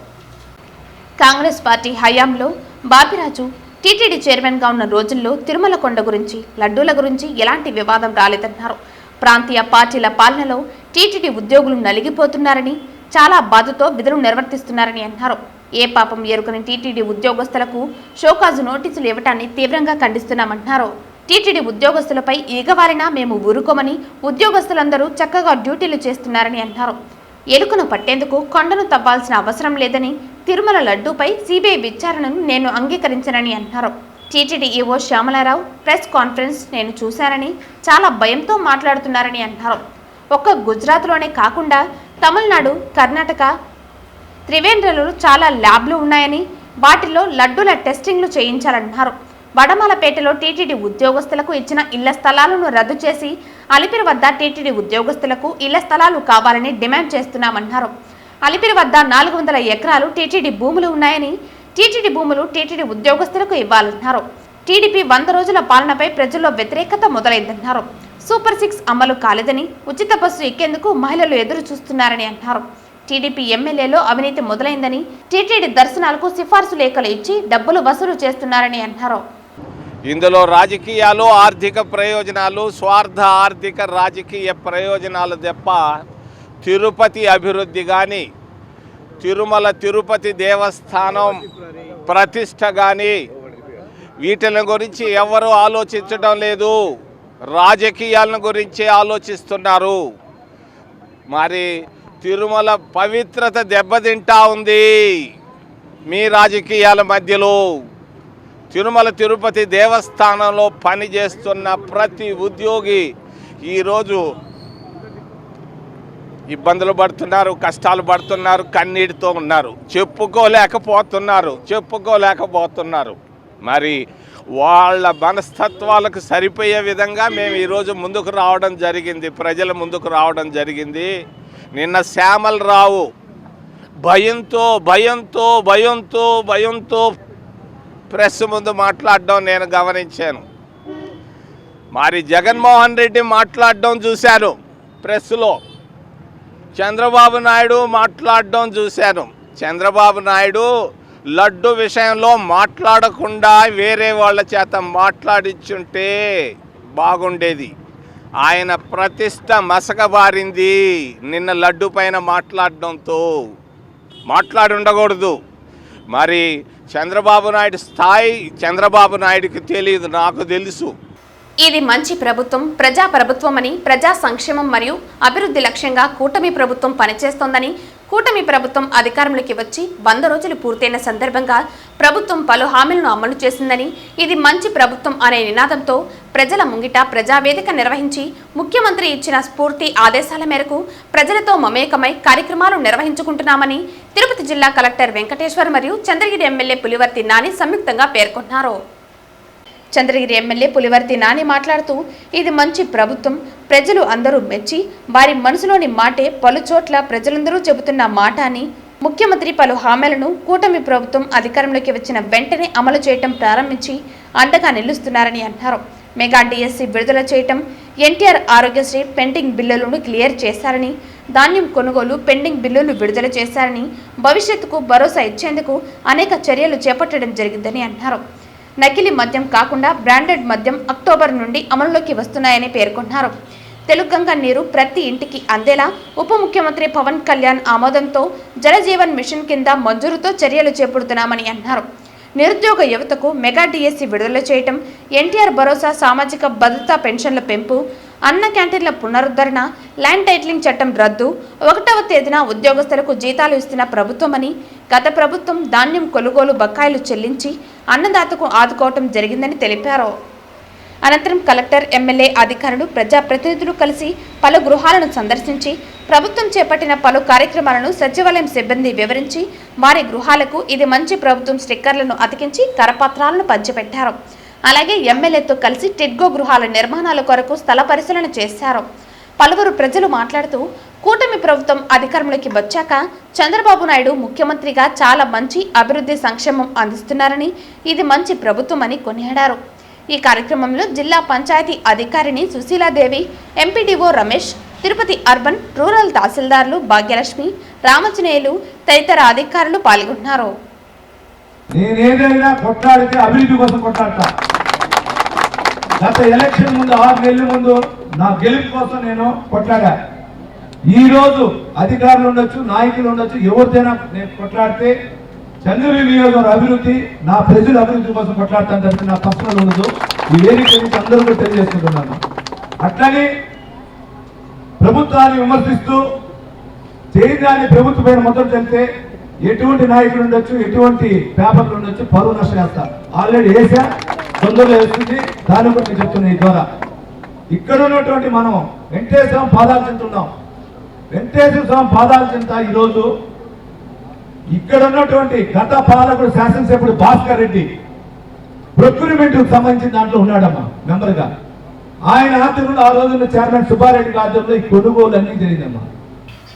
కాంగ్రెస్ పార్టీ హయాంలో బాపిరాజు టీటీడీ చైర్మన్గా ఉన్న రోజుల్లో తిరుమల కొండ గురించి, లడ్డూల గురించి ఎలాంటి వివాదం రాలేదన్నారు. ప్రాంతీయ పార్టీల పాలనలో టీటీడీ ఉద్యోగులు నలిగిపోతున్నారని, చాలా బాధతో విధులు నిర్వర్తిస్తున్నారని అన్నారు. ఏ పాపం ఎరుకని టీటీడీ ఉద్యోగస్తులకు షోకాజు నోటీసులు ఇవ్వటాన్ని తీవ్రంగా ఖండిస్తున్నామన్నారు. టీటీడీ ఉద్యోగస్తులపై ఈగవారినా మేము ఊరుకోమని, ఉద్యోగస్తులందరూ చక్కగా డ్యూటీలు చేస్తున్నారని అన్నారు. ఎలుకను పట్టేందుకు కొండను తవ్వాల్సిన అవసరం లేదని, తిరుమల లడ్డూపై సిబిఐ విచారణను నేను అంగీకరించనని అన్నారు. TTD EO Shyamala Rao press conference నేను చూశానని, చాలా భయంతో మాట్లాడుతున్నారని అన్నారు. ఒక్క గుజరాత్లోనే కాకుండా తమిళనాడు, కర్ణాటక, త్రివేంద్రలో చాలా ల్యాబ్లు ఉన్నాయని, వాటిలో లడ్డూల టెస్టింగ్లు చేయించాలన్నారు. వడమాలపేటలో టీటీడీ ఉద్యోగస్తులకు ఇచ్చిన ఇళ్ల స్థలాలను రద్దు చేసి అలిపిరి వద్ద టీటీడీ ఉద్యోగస్తులకు ఇళ్ల స్థలాలు కావాలని డిమాండ్ చేస్తున్నామన్నారు. అలిపిరి వద్ద 400 ఎకరాలు టీటీడీ భూములు ఉన్నాయని, టీటీడీ భూములు టీటీడీ ఉద్యోగస్తులకు ఇవ్వాలన్నారు. టీడీపీ 100 రోజుల పాలనపై ప్రజల్లో వ్యతిరేకత మొదలైందన్నారు. సూపర్ 6 అమలు కాలేదని, ఉచిత బస్సు ఎక్కేందుకు మహిళలు ఎదురు చూస్తున్నారని అన్నారు. టీడీపీ ఎమ్మెల్యేలో అవినీతి మొదలైందని, టీటీడీ దర్శనాలకు సిఫార్సు లేఖలు ఇచ్చి డబ్బులు వసూలు చేస్తున్నారని అన్నారు. ఇందులో రాజకీయాలు, ఆర్థిక ప్రయోజనాలు, స్వార్థ ఆర్థిక రాజకీయ ప్రయోజనాలు తప్ప తిరుపతి అభివృద్ధి కానీ, తిరుపతి దేవస్థానం ప్రతిష్ట కానీ వీటిని గురించి ఎవరు ఆలోచించడం లేదు. రాజకీయాలను గురించి ఆలోచిస్తున్నారు. మరి తిరుమల పవిత్రత దెబ్బతింటా ఉంది మీ రాజకీయాల మధ్యలో. తిరుపతి దేవస్థానంలో పనిచేస్తున్న ప్రతి ఉద్యోగి ఈరోజు ఇబ్బందులు పడుతున్నారు, కష్టాలు పడుతున్నారు, కన్నీటితో ఉన్నారు, చెప్పుకోలేకపోతున్నారు. మరి వాళ్ళ మనస్తత్వాలకు సరిపోయే విధంగా మేము ఈరోజు ముందుకు రావడం జరిగింది, ప్రజల ముందుకు రావడం జరిగింది. నిన్న శ్యామలరావు భయంతో ప్రెస్ ముందు మాట్లాడడం నేను గమనించాను. మరి జగన్మోహన్ రెడ్డి మాట్లాడడం చూశాను ప్రెస్లో, చంద్రబాబు నాయుడు మాట్లాడడం చూశాను. చంద్రబాబు నాయుడు లడ్డు విషయంలో మాట్లాడకుండా వేరే వాళ్ళ చేత మాట్లాడించుంటే బాగుండేది. ఆయన ప్రతిష్ట మసకబారింది నిన్న లడ్డు పైన మాట్లాడడంతో. మాట్లాడి ఉండకూడదు. మరి చంద్రబాబు నాయుడు స్థాయి చంద్రబాబు నాయుడికి తెలియదు, నాకు తెలుసు. ఇది మంచి ప్రభుత్వం, ప్రజా ప్రభుత్వమని, ప్రజా సంక్షేమం మరియు అభివృద్ధి లక్ష్యంగా కూటమి ప్రభుత్వం పనిచేస్తోందని, కూటమి ప్రభుత్వం అధికారంలోకి వచ్చి 100 రోజులు పూర్తయిన సందర్భంగా ప్రభుత్వం పలు హామీలను అమలు చేసిందని, ఇది మంచి ప్రభుత్వం అనే నినాదంతో ప్రజల ముంగిట ప్రజావేదిక నిర్వహించి ముఖ్యమంత్రి ఇచ్చిన స్ఫూర్తి ఆదేశాల మేరకు ప్రజలతో మమేకమై కార్యక్రమాలు నిర్వహించుకుంటున్నామని తిరుపతి జిల్లా కలెక్టర్ వెంకటేశ్వర్ మరియు చంద్రగిరి ఎమ్మెల్యే పులివర్తి నాని సంయుక్తంగా పేర్కొన్నారు. చంద్రగిరి ఎమ్మెల్యే పులివర్తి నాని మాట్లాడుతూ, ఇది మంచి ప్రభుత్వం, ప్రజలు అందరూ మెచ్చి వారి మనసులోని మాటే పలుచోట్ల ప్రజలందరూ చెబుతున్న మాట అని, ముఖ్యమంత్రి పలు హామీలను కూటమి ప్రభుత్వం అధికారంలోకి వచ్చిన వెంటనే అమలు చేయటం ప్రారంభించి అండగా నిలుస్తున్నారని అన్నారు. మెగా డిఎస్సి విడుదల చేయటం, ఎన్టీఆర్ ఆరోగ్యశ్రీ పెండింగ్ బిల్లులను క్లియర్ చేశారని, ధాన్యం కొనుగోలు పెండింగ్ బిల్లులు విడుదల చేశారని, భవిష్యత్తుకు భరోసా ఇచ్చేందుకు అనేక చర్యలు చేపట్టడం జరిగిందని అన్నారు. నకిలీ మద్యం కాకుండా బ్రాండెడ్ మద్యం అక్టోబర్ నుండి అమలులోకి వస్తున్నాయని పేర్కొన్నారు. తెలుగంగ నీరు ప్రతి ఇంటికి అందేలా ఉప ముఖ్యమంత్రి పవన్ కళ్యాణ్ ఆమోదంతో జలజీవన్ మిషన్ కింద మంజూరుతో చర్యలు చేపడుతున్నామని అన్నారు. నిరుద్యోగ యువతకు మెగా డిఎస్సి విడుదల చేయటం, ఎన్టీఆర్ భరోసా సామాజిక భద్రతా పెన్షన్ల పెంపు, అన్న క్యాంటీన్ల పునరుద్ధరణ, ల్యాండ్ టైటిలింగ్ చట్టం రద్దు, 1వ తేదీన ఉద్యోగస్తులకు జీతాలు ఇస్తున్న ప్రభుత్వమని, గత ప్రభుత్వం ధాన్యం కొనుగోలు బకాయిలు చెల్లించి అన్నదాతకు ఆదుకోవటం జరిగిందని తెలిపారు. అనంతరం కలెక్టర్, ఎమ్మెల్యే, అధికారులు, ప్రజాప్రతినిధులు కలిసి పలు గృహాలను సందర్శించి ప్రభుత్వం చేపట్టిన పలు కార్యక్రమాలను సచివాలయం సిబ్బంది వివరించి వారి గృహాలకు ఇది మంచి ప్రభుత్వం స్టిక్కర్లను అతికించి కరపత్రాలను పంచిపెట్టారు. అలాగే ఎమ్మెల్యేతో కలిసి టిడ్గో గృహాల నిర్మాణాల కొరకు స్థల పరిశీలన చేశారు. పలువురు ప్రజలు మాట్లాడుతూ, కూటమి ప్రభుత్వం అధికారంలోకి వచ్చాక చంద్రబాబు నాయుడు ముఖ్యమంత్రిగా చాలా మంచి అభివృద్ధి సంక్షేమం అందిస్తున్నారని, ఇది మంచి ప్రభుత్వం అని కొనియాడారు. ఈ కార్యక్రమంలో జిల్లా పంచాయతీ అధికారిని Sushiladevi, MPDO Ramesh, Tirupati urban rural తహసీల్దార్లు భాగ్యలక్ష్మి, రామచనేయులు తదితర అధికారులు పాల్గొన్నారు. నేనేదైనా కొట్లాడితే అభివృద్ధి కోసం కొట్లాడతా. గత ఎలక్షన్ ముందు 6 నెలల ముందు నా గెలుపు కోసం నేను కొట్లాడా. ఈ రోజు అధికారులు ఉండొచ్చు, నాయకులు ఉండొచ్చు, ఎవరిదైనా నేను కొట్లాడితే చంద్రగిరి నియోజకవర్గ అభివృద్ధి, నా ప్రజల అభివృద్ధి కోసం కొట్లాడతాను తప్ప నా పర్సనల్ ఉండదు. ఈ వేదిక నుంచి అందరూ కూడా తెలియజేసుకుంటున్నాను. అట్లనే ప్రభుత్వాన్ని విమర్శిస్తూ చేయదాన్ని ప్రభుత్వ పైన మొత్తం చెప్తే ఎటువంటి నాయకులు ఉండొచ్చు, ఎటువంటి పేపర్లు ఉండొచ్చు, పరువు నష్టం వేస్తారు. ఆల్రెడీ వేసా, తొందరలో వేస్తుంది. దాని గురించి చెప్తున్నాయి. ఈ ద్వారా ఇక్కడ ఉన్నటువంటి మనం వెంకటేశ్వర స్వామి పాదాలు చెందుతున్నాం. వెంకటేశ్వర స్వామి పాదాలు చెందుతా ఈరోజు ఇక్కడ ఉన్నటువంటి గత పాలకుడు శాసనసభ్యుడు భాస్కర్ రెడ్డి ప్రొక్యూర్మెంట్ సంబంధించిన దాంట్లో ఉన్నాడమ్మా మెంబర్గా. ఆయన ఆధ్వర్యంలో ఆ రోజున చైర్మన్ సుబ్బారెడ్డి ఆధ్వర్యంలో ఈ కొనుగోలు అన్ని జరిగిందమ్మా.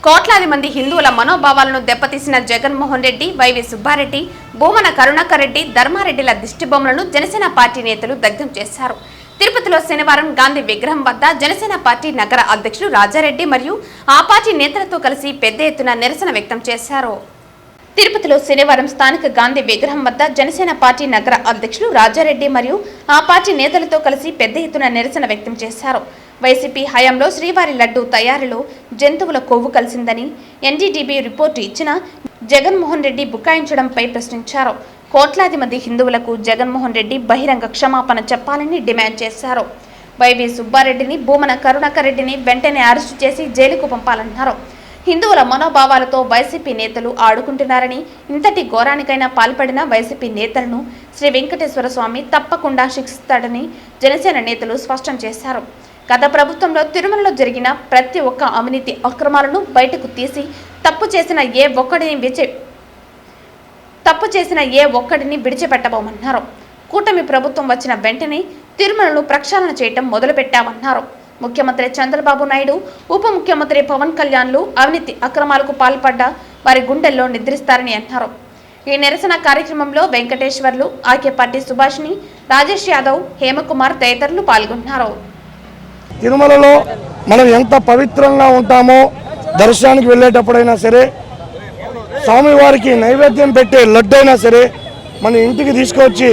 కోట్లాది మంది హిందువుల మనోభావాలను దెబ్బతీసిన జగన్మోహన్ రెడ్డి, వైవి సుబ్బారెడ్డి, భూమన కరుణాకర్ రెడ్డి, ధర్మారెడ్డిల దిష్టిబొమ్మలను జనసేన పార్టీ నేతలు దగ్ధం చేశారు. తిరుపతిలో శనివారం గాంధీ విగ్రహం వద్ద జనసేన పార్టీ నగర అధ్యక్షులు రాజారెడ్డి మరియు ఆ పార్టీ నేతలతో కలిసి పెద్ద ఎత్తున నిరసన వ్యక్తం చేశారు. తిరుపతిలో శనివారం స్థానిక గాంధీ విగ్రహం వద్ద జనసేన పార్టీ నగర అధ్యక్షులు రాజారెడ్డి మరియు ఆ పార్టీ నేతలతో కలిసి పెద్ద ఎత్తున నిరసన వ్యక్తం చేశారు. వైసీపీ హయాంలో శ్రీవారి లడ్డూ తయారీలో జంతువుల కొవ్వు కలిసిందని ఎన్డీటీబీ రిపోర్టు ఇచ్చిన జగన్మోహన్ రెడ్డి బుకాయించడంపై ప్రశ్నించారు. కోట్లాది మంది హిందువులకు జగన్మోహన్ రెడ్డి బహిరంగ క్షమాపణ చెప్పాలని డిమాండ్ చేశారు. వైవి సుబ్బారెడ్డిని, భూమన కరుణాకర్ రెడ్డిని వెంటనే అరెస్టు చేసి జైలుకు పంపాలన్నారు. హిందువుల మనోభావాలతో వైసీపీ నేతలు ఆడుకుంటున్నారని, ఇంతటి ఘోరానికైనా పాల్పడిన వైసీపీ నేతలను శ్రీ వెంకటేశ్వర స్వామి తప్పకుండా శిక్షిస్తాడని జనసేన నేతలు స్పష్టం చేశారు. గత ప్రభుత్వంలో తిరుమలలో జరిగిన ప్రతి ఒక్క అవినీతి అక్రమాలను బయటకు తీసి తప్పు చేసిన ఏ ఒక్కడిని విడిచిపెట్టబోమన్నారు. కూటమి ప్రభుత్వం వచ్చిన వెంటనే తిరుమలను ప్రక్షాళన చేయటం మొదలుపెట్టామన్నారు. ముఖ్యమంత్రి చంద్రబాబు నాయుడు, ఉప ముఖ్యమంత్రి పవన్ కళ్యాణ్లు అవినీతి అక్రమాలకు పాల్పడ్డ వారి గుండెల్లో నిద్రిస్తారని అన్నారు. ఈ నిరసన కార్యక్రమంలో వెంకటేశ్వర్లు, ఆకే పార్టీ సుభాష్ని, రాజేష్ యాదవ్, హేమకుమార్ తదితరులు పాల్గొన్నారు. తిరుమలలో మనం ఎంత పవిత్రంగా ఉంటామో దర్శనానికి వెళ్ళేటప్పుడైనా సరే, స్వామివారికి నైవేద్యం పెట్టే లడ్డు అయినా సరే మన ఇంటికి తీసుకొచ్చి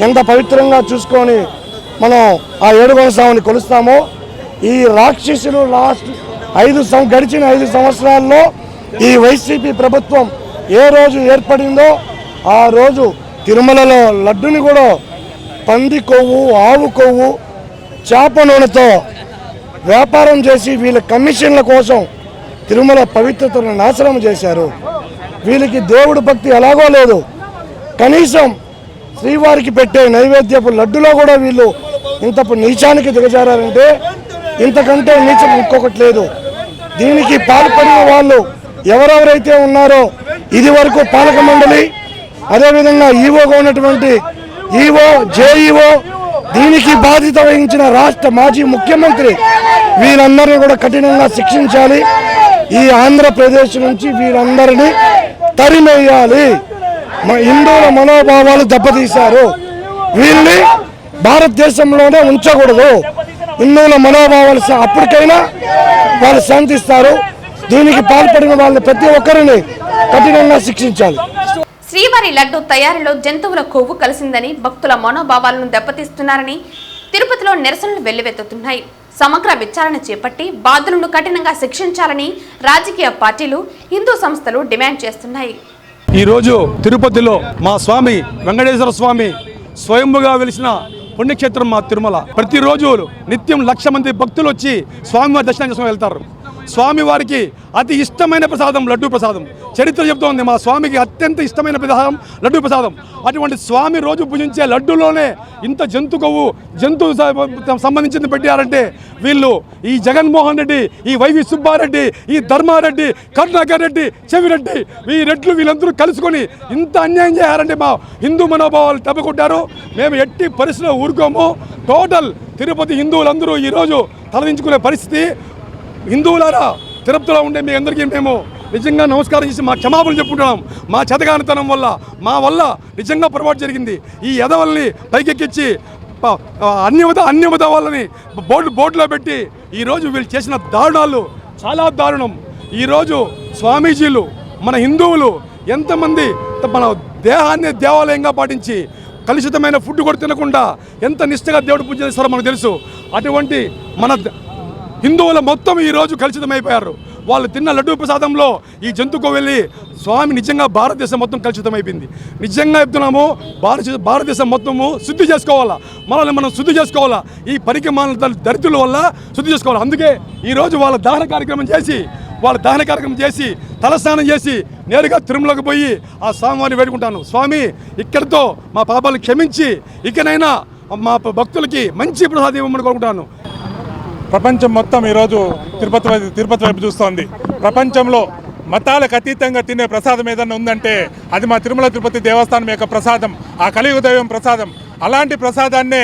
ఎంత పవిత్రంగా చూసుకొని మనం ఆ ఏడుకొండ స్వామిని కొలుస్తామో, ఈ రాక్షసులు గడిచిన 5 సంవత్సరాల్లో ఈ వైసీపీ ప్రభుత్వం ఏ రోజు ఏర్పడిందో ఆ రోజు తిరుమలలో లడ్డుని కూడా పంది కొవ్వు, ఆవు కొవ్వు చేప నూనెతో వ్యాపారం చేసి వీళ్ళ కమిషన్ల కోసం తిరుమల పవిత్రతను నాశనం చేశారు. వీళ్ళకి దేవుడి భక్తి ఎలాగో లేదు. కనీసం శ్రీవారికి పెట్టే నైవేద్యపు లడ్డులో కూడా వీళ్ళు ఇంత నీచానికి దిగజారంటే ఇంతకంటే నీచం ఇంకొకటి లేదు. దీనికి పాల్పడిన వాళ్ళు ఎవరెవరైతే ఉన్నారో ఇది వరకు పాలక మండలి, అదేవిధంగా ఈవోగా ఉన్నటువంటి ఈవో, జేఈఓ, దీనికి బాధ్యత వహించిన రాష్ట్ర మాజీ ముఖ్యమంత్రి, వీరందరినీ కూడా కఠినంగా శిక్షించాలి. ఈ ఆంధ్రప్రదేశ్ నుంచి వీరందరినీ తరిమేయాలి. హిందువుల మనోభావాలు దెబ్బతీశారు. వీళ్ళని భారతదేశంలోనే ఉంచకూడదు. హిందువుల మనోభావాలు అప్పటికైనా వాళ్ళు శాంతిస్తారు. దీనికి పాల్పడిన వాళ్ళని ప్రతి ఒక్కరిని కఠినంగా శిక్షించాలి. శ్రీవారి లడ్డు తయారీలో జంతువుల కొవ్వు కలిసిందని భక్తుల మనోభావాలను దెబ్బతీస్తున్నారని తిరుపతిలో నిరసనలు వెల్లువెత్తుతున్నాయి. సమగ్ర విచారణ చేపట్టి బాధ్యులను కఠినంగా శిక్షించాలని రాజకీయ పార్టీలు, హిందూ సంస్థలు డిమాండ్ చేస్తున్నాయి. ఈరోజు తిరుపతిలో మా స్వామి వెంకటేశ్వర స్వామి స్వయంభుగా వెలిసిన పుణ్యక్షేత్రం మా తిరుమల. ప్రతిరోజు నిత్యం 1,00,000 మంది భక్తులు వచ్చి స్వామివారి దర్శనం చేసుకుని వెళ్తారు. స్వామివారికి అతి ఇష్టమైన ప్రసాదం లడ్డూ ప్రసాదం. చరిత్ర చెబుతోంది మా స్వామికి అత్యంత ఇష్టమైన ప్రసాదం లడ్డూ ప్రసాదం. అటువంటి స్వామి రోజు పూజించే లడ్డూలోనే ఇంత జంతు కొవ్వు, జంతు సంబంధించింది పెట్టారంటే వీళ్ళు ఈ జగన్మోహన్ రెడ్డి, ఈ వైవి సుబ్బారెడ్డి, ఈ ధర్మారెడ్డి, కరుణాకర్ రెడ్డి, చెవిరెడ్డి, ఈ రెడ్లు వీళ్ళందరూ కలుసుకొని ఇంత అన్యాయం చేయారంటే మా హిందూ మనోభావాలు దెబ్బకొట్టారు. మేము ఎట్టి పరిస్థితిలో ఊరుకోము. టోటల్ తిరుపతి హిందువులందరూ ఈరోజు తలదించుకునే పరిస్థితి. హిందువులారా, తిరుపతిలో ఉండే మీ అందరికీ మేము నిజంగా నమస్కారం చేసి మా క్షమాపణలు చెప్పుకుంటున్నాం. మా చేతగానితనం వల్ల, మా వల్ల నిజంగా పొరపాటు జరిగింది. ఈ ఎదవల్ని పైకెక్కించి అన్యమత వాళ్ళని బోర్డులో పెట్టి ఈరోజు వీళ్ళు చేసిన దారుణాలు చాలా దారుణం. ఈరోజు స్వామీజీలు, మన హిందువులు ఎంతమంది మన దేహాన్ని దేవాలయంగా పాటించి కలుషితమైన ఫుడ్ కూడా తినకుండా ఎంత నిష్ఠగా దేవుడు పూజ చేస్తారో మనకు తెలుసు. అటువంటి మన హిందువుల మొత్తం ఈరోజు కలుషితమైపోయారు. వాళ్ళు తిన్న లడ్డూ ప్రసాదంలో ఈ జంతుకు వెళ్ళి స్వామి నిజంగా భారతదేశం మొత్తం కలుషితమైపోయింది. నిజంగా చెప్తున్నాము, భారతదేశం మొత్తము శుద్ధి చేసుకోవాలా, మనల్ని మనం శుద్ధి చేసుకోవాలా. ఈ పరికమాల దరిద్రుల వల్ల శుద్ధి చేసుకోవాలి. అందుకే ఈరోజు వాళ్ళ దహన కార్యక్రమం చేసి తలస్నానం చేసి నేరుగా తిరుమలకు పోయి ఆ స్వామివారిని వేడుకుంటాను. స్వామి, ఇక్కడితో మా పాపాలు క్షమించి ఇకనైనా మా భక్తులకి మంచి ప్రసాదం ఇవ్వమని కోరుకుంటాను. ప్రపంచం మొత్తం ఈరోజు తిరుపతి వైపు చూస్తోంది. ప్రపంచంలో మతాలకు అతీతంగా తినే ప్రసాదం ఏదన్నా ఉందంటే అది మా తిరుమల తిరుపతి దేవస్థానం యొక్క ప్రసాదం, ఆ కలియుగ దైవం ప్రసాదం. అలాంటి ప్రసాదాన్నే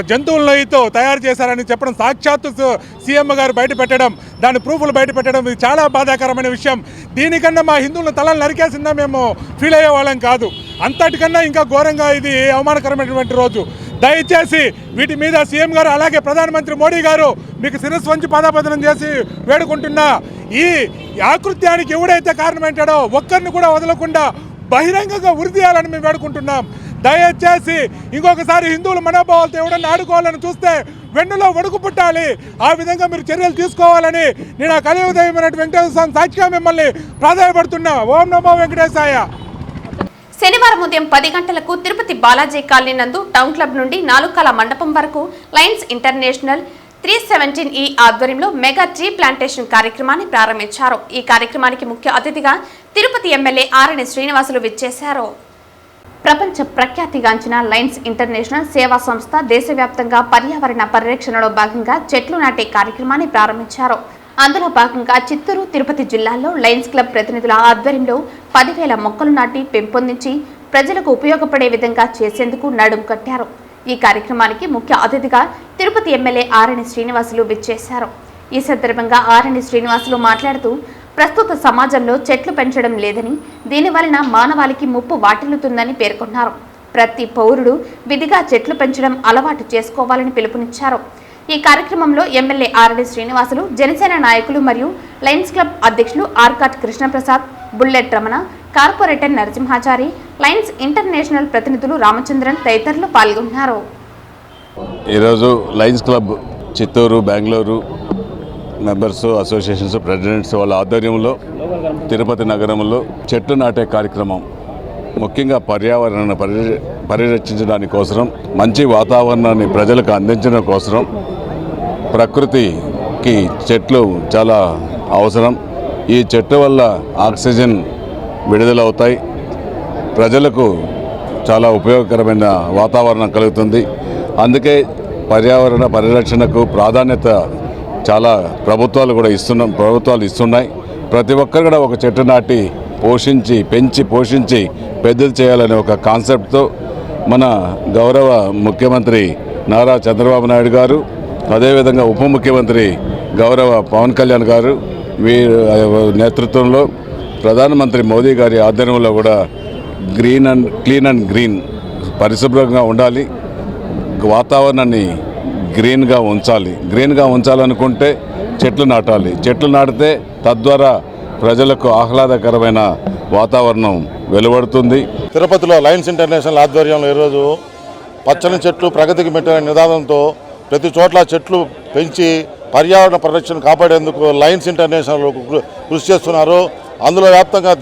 జంతువులతో తయారు చేశారని చెప్పడం, సాక్షాత్తు సీఎం గారు బయట పెట్టడం, దాని ప్రూఫ్లు బయట పెట్టడం, ఇది చాలా బాధాకరమైన విషయం. దీనికన్నా మా హిందువుల తలలు నరికేసిందా మేము ఫీల్ అయ్యే వాళ్ళం కాదు. అంతటికన్నా ఇంకా ఘోరంగా ఇది అవమానకరమైనటువంటి రోజు. దయచేసి వీటి మీద సీఎం గారు, అలాగే ప్రధానమంత్రి మోడీ గారు మీకు శిరస్సు వంచి పాదాపదనం చేసి వేడుకుంటున్నా. ఈ ఆకృత్యానికి ఎవడైతే కారణమైంటాడో ఒక్కరిని కూడా వదలకుండా బహిరంగంగా ఉరిదీయాలని మేము వేడుకుంటున్నాం. దయచేసి ఇంకొకసారి హిందువుల మనోభావాలతో ఎవడన్నా ఆడుకోవాలని చూస్తే వెన్నులో వడుకు పుట్టాలి. ఆ విధంగా మీరు చర్యలు తీసుకోవాలని నేను ఆ కలియుగ దైవమైనటువంటి వెంకటేశ్వర స్వామి సాక్షిగా మిమ్మల్ని ప్రాధాన్యపడుతున్నా. ఓం నమో వెంకటేశాయ. శనివారం ఉదయం 10 గంటలకు తిరుపతి బాలాజీ కాలనీ నందు టౌన్ క్లబ్ నుండి 4 కాల మండపం వరకు లయన్స్ ఇంటర్నేషనల్ 317E ఆధ్వర్యంలో మెగా ట్రీ ప్లాంటేషన్ కార్యక్రమాన్ని ప్రారంభించారు. ఈ కార్యక్రమానికి ముఖ్య అతిథిగా తిరుపతి ఎమ్మెల్యే ఆరణి శ్రీనివాసులు విచ్చేశారు. ప్రపంచ ప్రఖ్యాతిగాంచిన లయన్స్ ఇంటర్నేషనల్ సేవా సంస్థ దేశవ్యాప్తంగా పర్యావరణ పరిరక్షణలో భాగంగా చెట్లు నాటే కార్యక్రమాన్ని ప్రారంభించారు. అందులో భాగంగా చిత్తూరు, తిరుపతి జిల్లాల్లో లయన్స్ క్లబ్ ప్రతినిధుల ఆధ్వర్యంలో 10,000 మొక్కలు నాటి పెంపొందించి ప్రజలకు ఉపయోగపడే విధంగా చేసేందుకు నడుం కట్టారు. ఈ కార్యక్రమానికి ముఖ్య అతిథిగా తిరుపతి ఎమ్మెల్యే ఆరణి శ్రీనివాసులు విచ్చేశారు. ఈ సందర్భంగా ఆరణి శ్రీనివాసులు మాట్లాడుతూ, ప్రస్తుత సమాజంలో చెట్లు పెంచడం లేదని, దీనివలన మానవాళికి ముప్పు వాటిల్లుతుందని పేర్కొన్నారు. ప్రతి పౌరుడు విధిగా చెట్లు పెంచడం అలవాటు చేసుకోవాలని పిలుపునిచ్చారు. ఈ కార్యక్రమంలో ఎమ్మెల్యే ఆరణి శ్రీనివాసులు, జనసేన నాయకులు మరియు లయన్స్ క్లబ్ అధ్యక్షులు Arcot Krishnaprasad, bullet Ramana, corporator Narasimhachari, Lions International ప్రతినిధులు రామచంద్రన్ తదితరులు పాల్గొన్నారు. ఈరోజు Lions club Chittoor, Bengaluru members, associations, presidents వాళ్ళ ఆధ్వర్యంలో తిరుపతి నగరంలో చెట్లు నాటే కార్యక్రమం, ముఖ్యంగా పరిరక్షించడానికి కోసం, మంచి వాతావరణాన్ని ప్రజలకు అందించడం కోసం ప్రకృతికి చెట్లు చాలా అవసరం. ఈ చెట్ల వల్ల ఆక్సిజన్ విడుదలవుతాయి, ప్రజలకు చాలా ఉపయోగకరమైన వాతావరణం కలుగుతుంది. అందుకే పర్యావరణ పరిరక్షణకు ప్రాధాన్యత చాలా ప్రభుత్వాలు ఇస్తున్నాయి. ప్రతి ఒక్కరు కూడా ఒక చెట్టు నాటి పెంచి పోషించి పెద్దది చేయాలనే ఒక కాన్సెప్ట్తో మన గౌరవ ముఖ్యమంత్రి నారా చంద్రబాబు నాయుడు గారు, అదేవిధంగా ఉప ముఖ్యమంత్రి గౌరవ పవన్ కళ్యాణ్ గారు వీరి నేతృత్వంలో ప్రధానమంత్రి మోదీ గారి ఆధ్వర్యంలో కూడా క్లీన్ అండ్ గ్రీన్, పరిశుభ్రంగా ఉండాలి, వాతావరణాన్ని గ్రీన్గా ఉంచాలనుకుంటే చెట్లు నాటాలి. చెట్లు నాటితే తద్వారా ప్రజలకు ఆహ్లాదకరమైన వాతావరణం వెలువడుతుంది. తిరుపతిలో లయన్స్ ఇంటర్నేషనల్ ఆధ్వర్యంలో ఈరోజు పచ్చని చెట్లు ప్రగతికి మెట్టిన నినాదంతో ప్రతి చోట్ల చెట్లు పెంచి పర్యావరణ పరిరక్షణ కాపాడేందుకు లయన్స్ ఇంటర్నేషనల్ కృషి చేస్తున్నారు. అందులో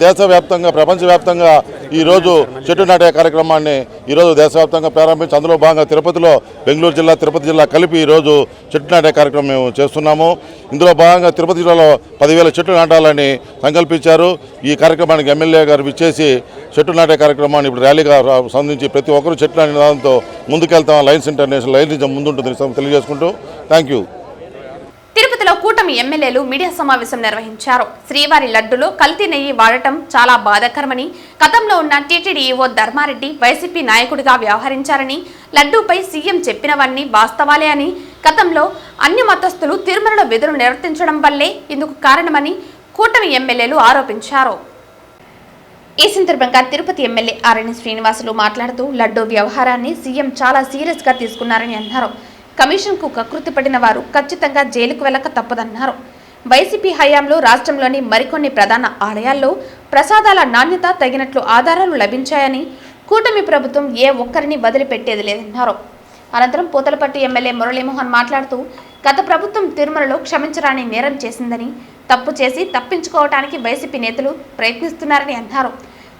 దేశవ్యాప్తంగా ప్రపంచవ్యాప్తంగా ఈరోజు చెట్టు నాటే కార్యక్రమాన్ని ఈరోజు దేశవ్యాప్తంగా ప్రారంభించి అందులో భాగంగా తిరుపతిలో బెంగళూరు జిల్లా, తిరుపతి జిల్లా కలిపి ఈరోజు చెట్టు నాటే కార్యక్రమం మేము చేస్తున్నాము. ఇందులో భాగంగా తిరుపతి జిల్లాలో 10,000 చెట్లు నాటాలని సంకల్పించారు. ఈ కార్యక్రమానికి ఎమ్మెల్యే గారు విచ్చేసి చెట్టు నాటే కార్యక్రమాన్ని ఇప్పుడు ర్యాలీగా సంబంధించి ప్రతి ఒక్కరూ చెట్లు నాటే నినాదంతో ముందుకెళ్తాం. లయన్స్ ఇంటర్నేషనల్ లైన్ ముందుంటుంది తెలియజేసుకుంటూ థ్యాంక్ యూ. తిరుపతిలో కూటమి ఎమ్మెల్యేలు మీడియా సమావేశం నిర్వహించారు. శ్రీవారి లడ్డులో కల్తీ నెయ్యి వాడటం చాలా బాధాకరమని, గతంలో ఉన్న టీటీడీ ఈవో ధర్మారెడ్డి వైసీపీ నాయకుడిగా వ్యవహరించారని, లడ్డూపై సీఎం చెప్పినవన్నీ వాస్తవాలే అని, గతంలో అన్ని మతస్థులు తిరుమలలో విధులు నిర్వర్తించడం వల్లే ఇందుకు కారణమని కూటమి ఎమ్మెల్యేలు ఆరోపించారు. ఈ సందర్భంగా తిరుపతి ఎమ్మెల్యే ఆరణి శ్రీనివాసులు మాట్లాడుతూ లడ్డూ వ్యవహారాన్ని సీఎం చాలా సీరియస్ గా తీసుకున్నారని అన్నారు. కమిషన్కు కకృతి పడిన వారు ఖచ్చితంగా జైలుకు వెళ్ళక తప్పదన్నారు. వైసీపీ హయాంలో రాష్ట్రంలోని మరికొన్ని ప్రధాన ఆలయాల్లో ప్రసాదాల నాణ్యత తగినట్లు ఆధారాలు లభించాయని, కూటమి ప్రభుత్వం ఏ ఒక్కరిని వదిలిపెట్టేది లేదన్నారు. అనంతరం పూతలపట్టు ఎమ్మెల్యే మురళీమోహన్ మాట్లాడుతూ గత ప్రభుత్వం తిరుమలలో క్షమించరాని నేరం చేసిందని, తప్పు చేసి తప్పించుకోవటానికి వైసీపీ నేతలు ప్రయత్నిస్తున్నారని అన్నారు.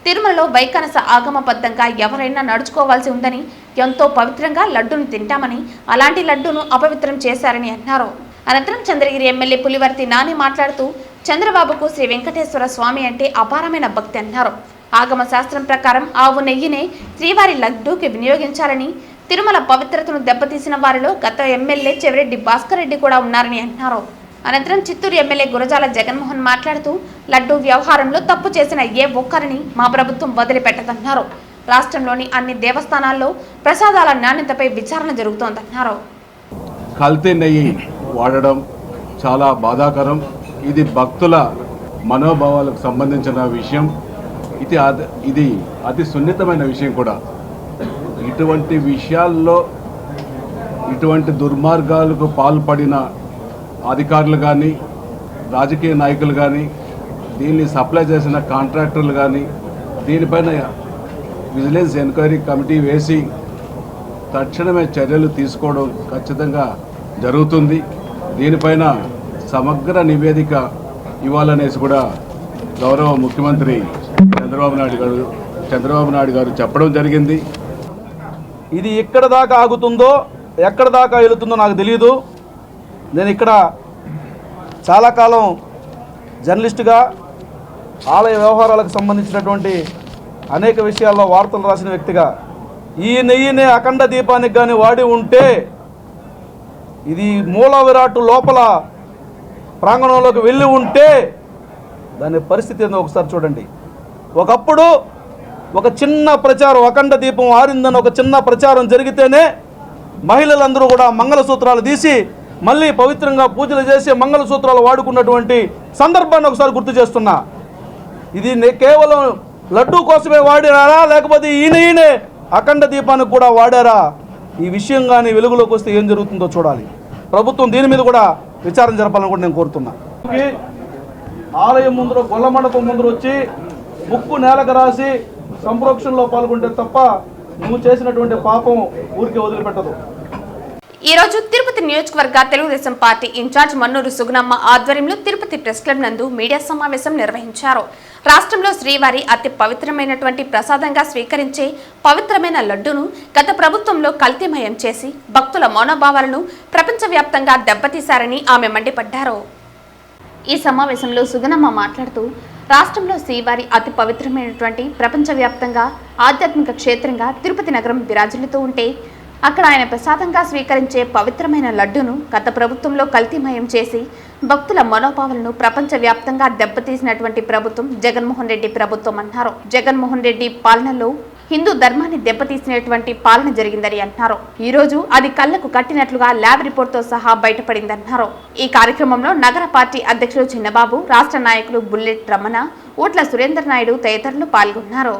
తిరుమలలో వైకనస ఆగమబద్ధంగా ఎవరైనా నడుచుకోవాల్సి ఉందని, ఎంతో పవిత్రంగా లడ్డూను తింటామని, అలాంటి లడ్డూను అపవిత్రం చేశారని అన్నారు. అనంతరం చంద్రగిరి ఎమ్మెల్యే పులివర్తి నాని మాట్లాడుతూ చంద్రబాబుకు శ్రీ వెంకటేశ్వర స్వామి అంటే అపారమైన భక్తి అన్నారు. ఆగమ శాస్త్రం ప్రకారం ఆవు నెయ్యినే శ్రీవారి లడ్డూకి వినియోగించాలని, తిరుమల పవిత్రతను దెబ్బతీసిన వారిలో గత ఎమ్మెల్యే చెవిరెడ్డి భాస్కర్ రెడ్డి కూడా ఉన్నారని అన్నారు. అనంతరం చిత్తూరు ఎమ్మెల్యే గురజాల జగన్మోహన్ మాట్లాడుతూ లడ్డూ వ్యవహారంలో తప్పు చేసిన ఏ ఒక్కరిని మా ప్రభుత్వం వదిలిపెట్టదన్నారు. రాష్ట్రంలోని అన్ని దేవస్థానాల్లో ప్రసాదాల నాణ్యతపై విచారణ జరుగుతోందన్నారు. కల్తీ నెయ్యి వాడడం చాలా బాధాకరం. ఇది భక్తుల మనోభావాలకు సంబంధించిన విషయం. ఇది అతి సున్నితమైన విషయం కూడా. ఇటువంటి విషయాల్లో ఇటువంటి దుర్మార్గాలకు పాల్పడిన అధికారులు కానీ, రాజకీయ నాయకులు కానీ, దీన్ని సప్లై చేసిన కాంట్రాక్టర్లు కానీ, దీనిపైన విజిలెన్స్ ఎంక్వైరీ కమిటీ వేసి తక్షణమే చర్యలు తీసుకోవడం ఖచ్చితంగా జరుగుతుంది. దీనిపైన సమగ్ర నివేదిక ఇవ్వాలనేసి కూడా గౌరవ ముఖ్యమంత్రి చంద్రబాబు నాయుడు గారు చెప్పడం జరిగింది. ఇది ఎక్కడ దాకా ఆగుతుందో, ఎక్కడ దాకా వెళుతుందో నాకు తెలియదు. నేను ఇక్కడ చాలా కాలం జర్నలిస్టుగా ఆలయ వ్యవహారాలకు సంబంధించినటువంటి అనేక విషయాల్లో వార్తలు రాసిన వ్యక్తిగా, ఈ నెయ్యినే అఖండ దీపానికి కానీ వాడి ఉంటే, ఇది మూల విరాట్ లోపల ప్రాంగణంలోకి వెళ్ళి ఉంటే దాని పరిస్థితి ఏందో ఒకసారి చూడండి. ఒకప్పుడు ఒక చిన్న ప్రచారం, అఖండ దీపం ఆరిందని ఒక చిన్న ప్రచారం జరిగితేనే మహిళలందరూ కూడా మంగళసూత్రాలు తీసి మళ్ళీ పవిత్రంగా పూజలు చేసి మంగళసూత్రాలు వాడుకున్నటువంటి సందర్భాన్ని ఒకసారి గుర్తు చేస్తున్నా. ఇది కేవలం లడ్డూ కోసమే వాడారా, లేకపోతే ఈయనే అఖండ దీపానికి కూడా వాడారా? ఈ విషయం కానీ వెలుగులోకి వస్తే ఏం జరుగుతుందో చూడాలి. ప్రభుత్వం దీని మీద కూడా విచారణ జరపాలని కూడా నేను కోరుతున్నా. ఆలయం ముందర, గొల్ల మండపం ముందర వచ్చి ముక్కు నేలకు రాసి సంప్రోక్షణలో పాల్గొంటే తప్ప నువ్వు చేసినటువంటి పాపం ఊరికే వదిలిపెట్టదు. ఈ రోజు తిరుపతి నియోజకవర్గ తెలుగుదేశం పార్టీ ఇన్ఛార్జ్ మన్నూరు సుగుణమ్మ ఆధ్వర్యంలో తిరుపతి ప్రెస్ క్లబ్ నందు మీడియా సమావేశం నిర్వహించారు. రాష్ట్రంలో శ్రీవారి అతి పవిత్రమైనటువంటి ప్రసాదంగా స్వీకరించే పవిత్రమైన లడ్డూను గత ప్రభుత్వంలో కల్తీమయం చేసి భక్తుల మనోభావాలను ప్రపంచవ్యాప్తంగా దెబ్బతీశారని ఆమె మండిపడ్డారు. ఈ సమావేశంలో సుగుణమ్మ మాట్లాడుతూ రాష్ట్రంలో శ్రీవారి అతి పవిత్రమైనటువంటి ప్రపంచవ్యాప్తంగా ఆధ్యాత్మిక క్షేత్రంగా తిరుపతి నగరం విరాజిల్లుతూ ఉంటే అక్కడ ఆయన ప్రసాదంగా స్వీకరించే పవిత్రమైన లడ్డూను గత ప్రభుత్వంలో కల్తీమయం చేసి భక్తుల మనోభావాలను ప్రపంచవ్యాప్తంగా దెబ్బతీసినటువంటి ప్రభుత్వం జగన్మోహన్ రెడ్డి ప్రభుత్వం అన్నారు. జగన్మోహన్ రెడ్డి పాలనలో హిందూ ధర్మాన్ని దెబ్బతీసినటువంటి పాలన జరిగిందని అన్నారు. ఈ రోజు అది కళ్లకు కట్టినట్లుగా ల్యాబ్ రిపోర్ట్తో సహా బయటపడిందన్నారు. ఈ కార్యక్రమంలో నగర పార్టీ అధ్యక్షులు చిన్నబాబు, రాష్ట్ర నాయకులు బుల్లెట్ రమణ, ఊట్ల సురేందర్ నాయుడు తదితరులు పాల్గొన్నారు.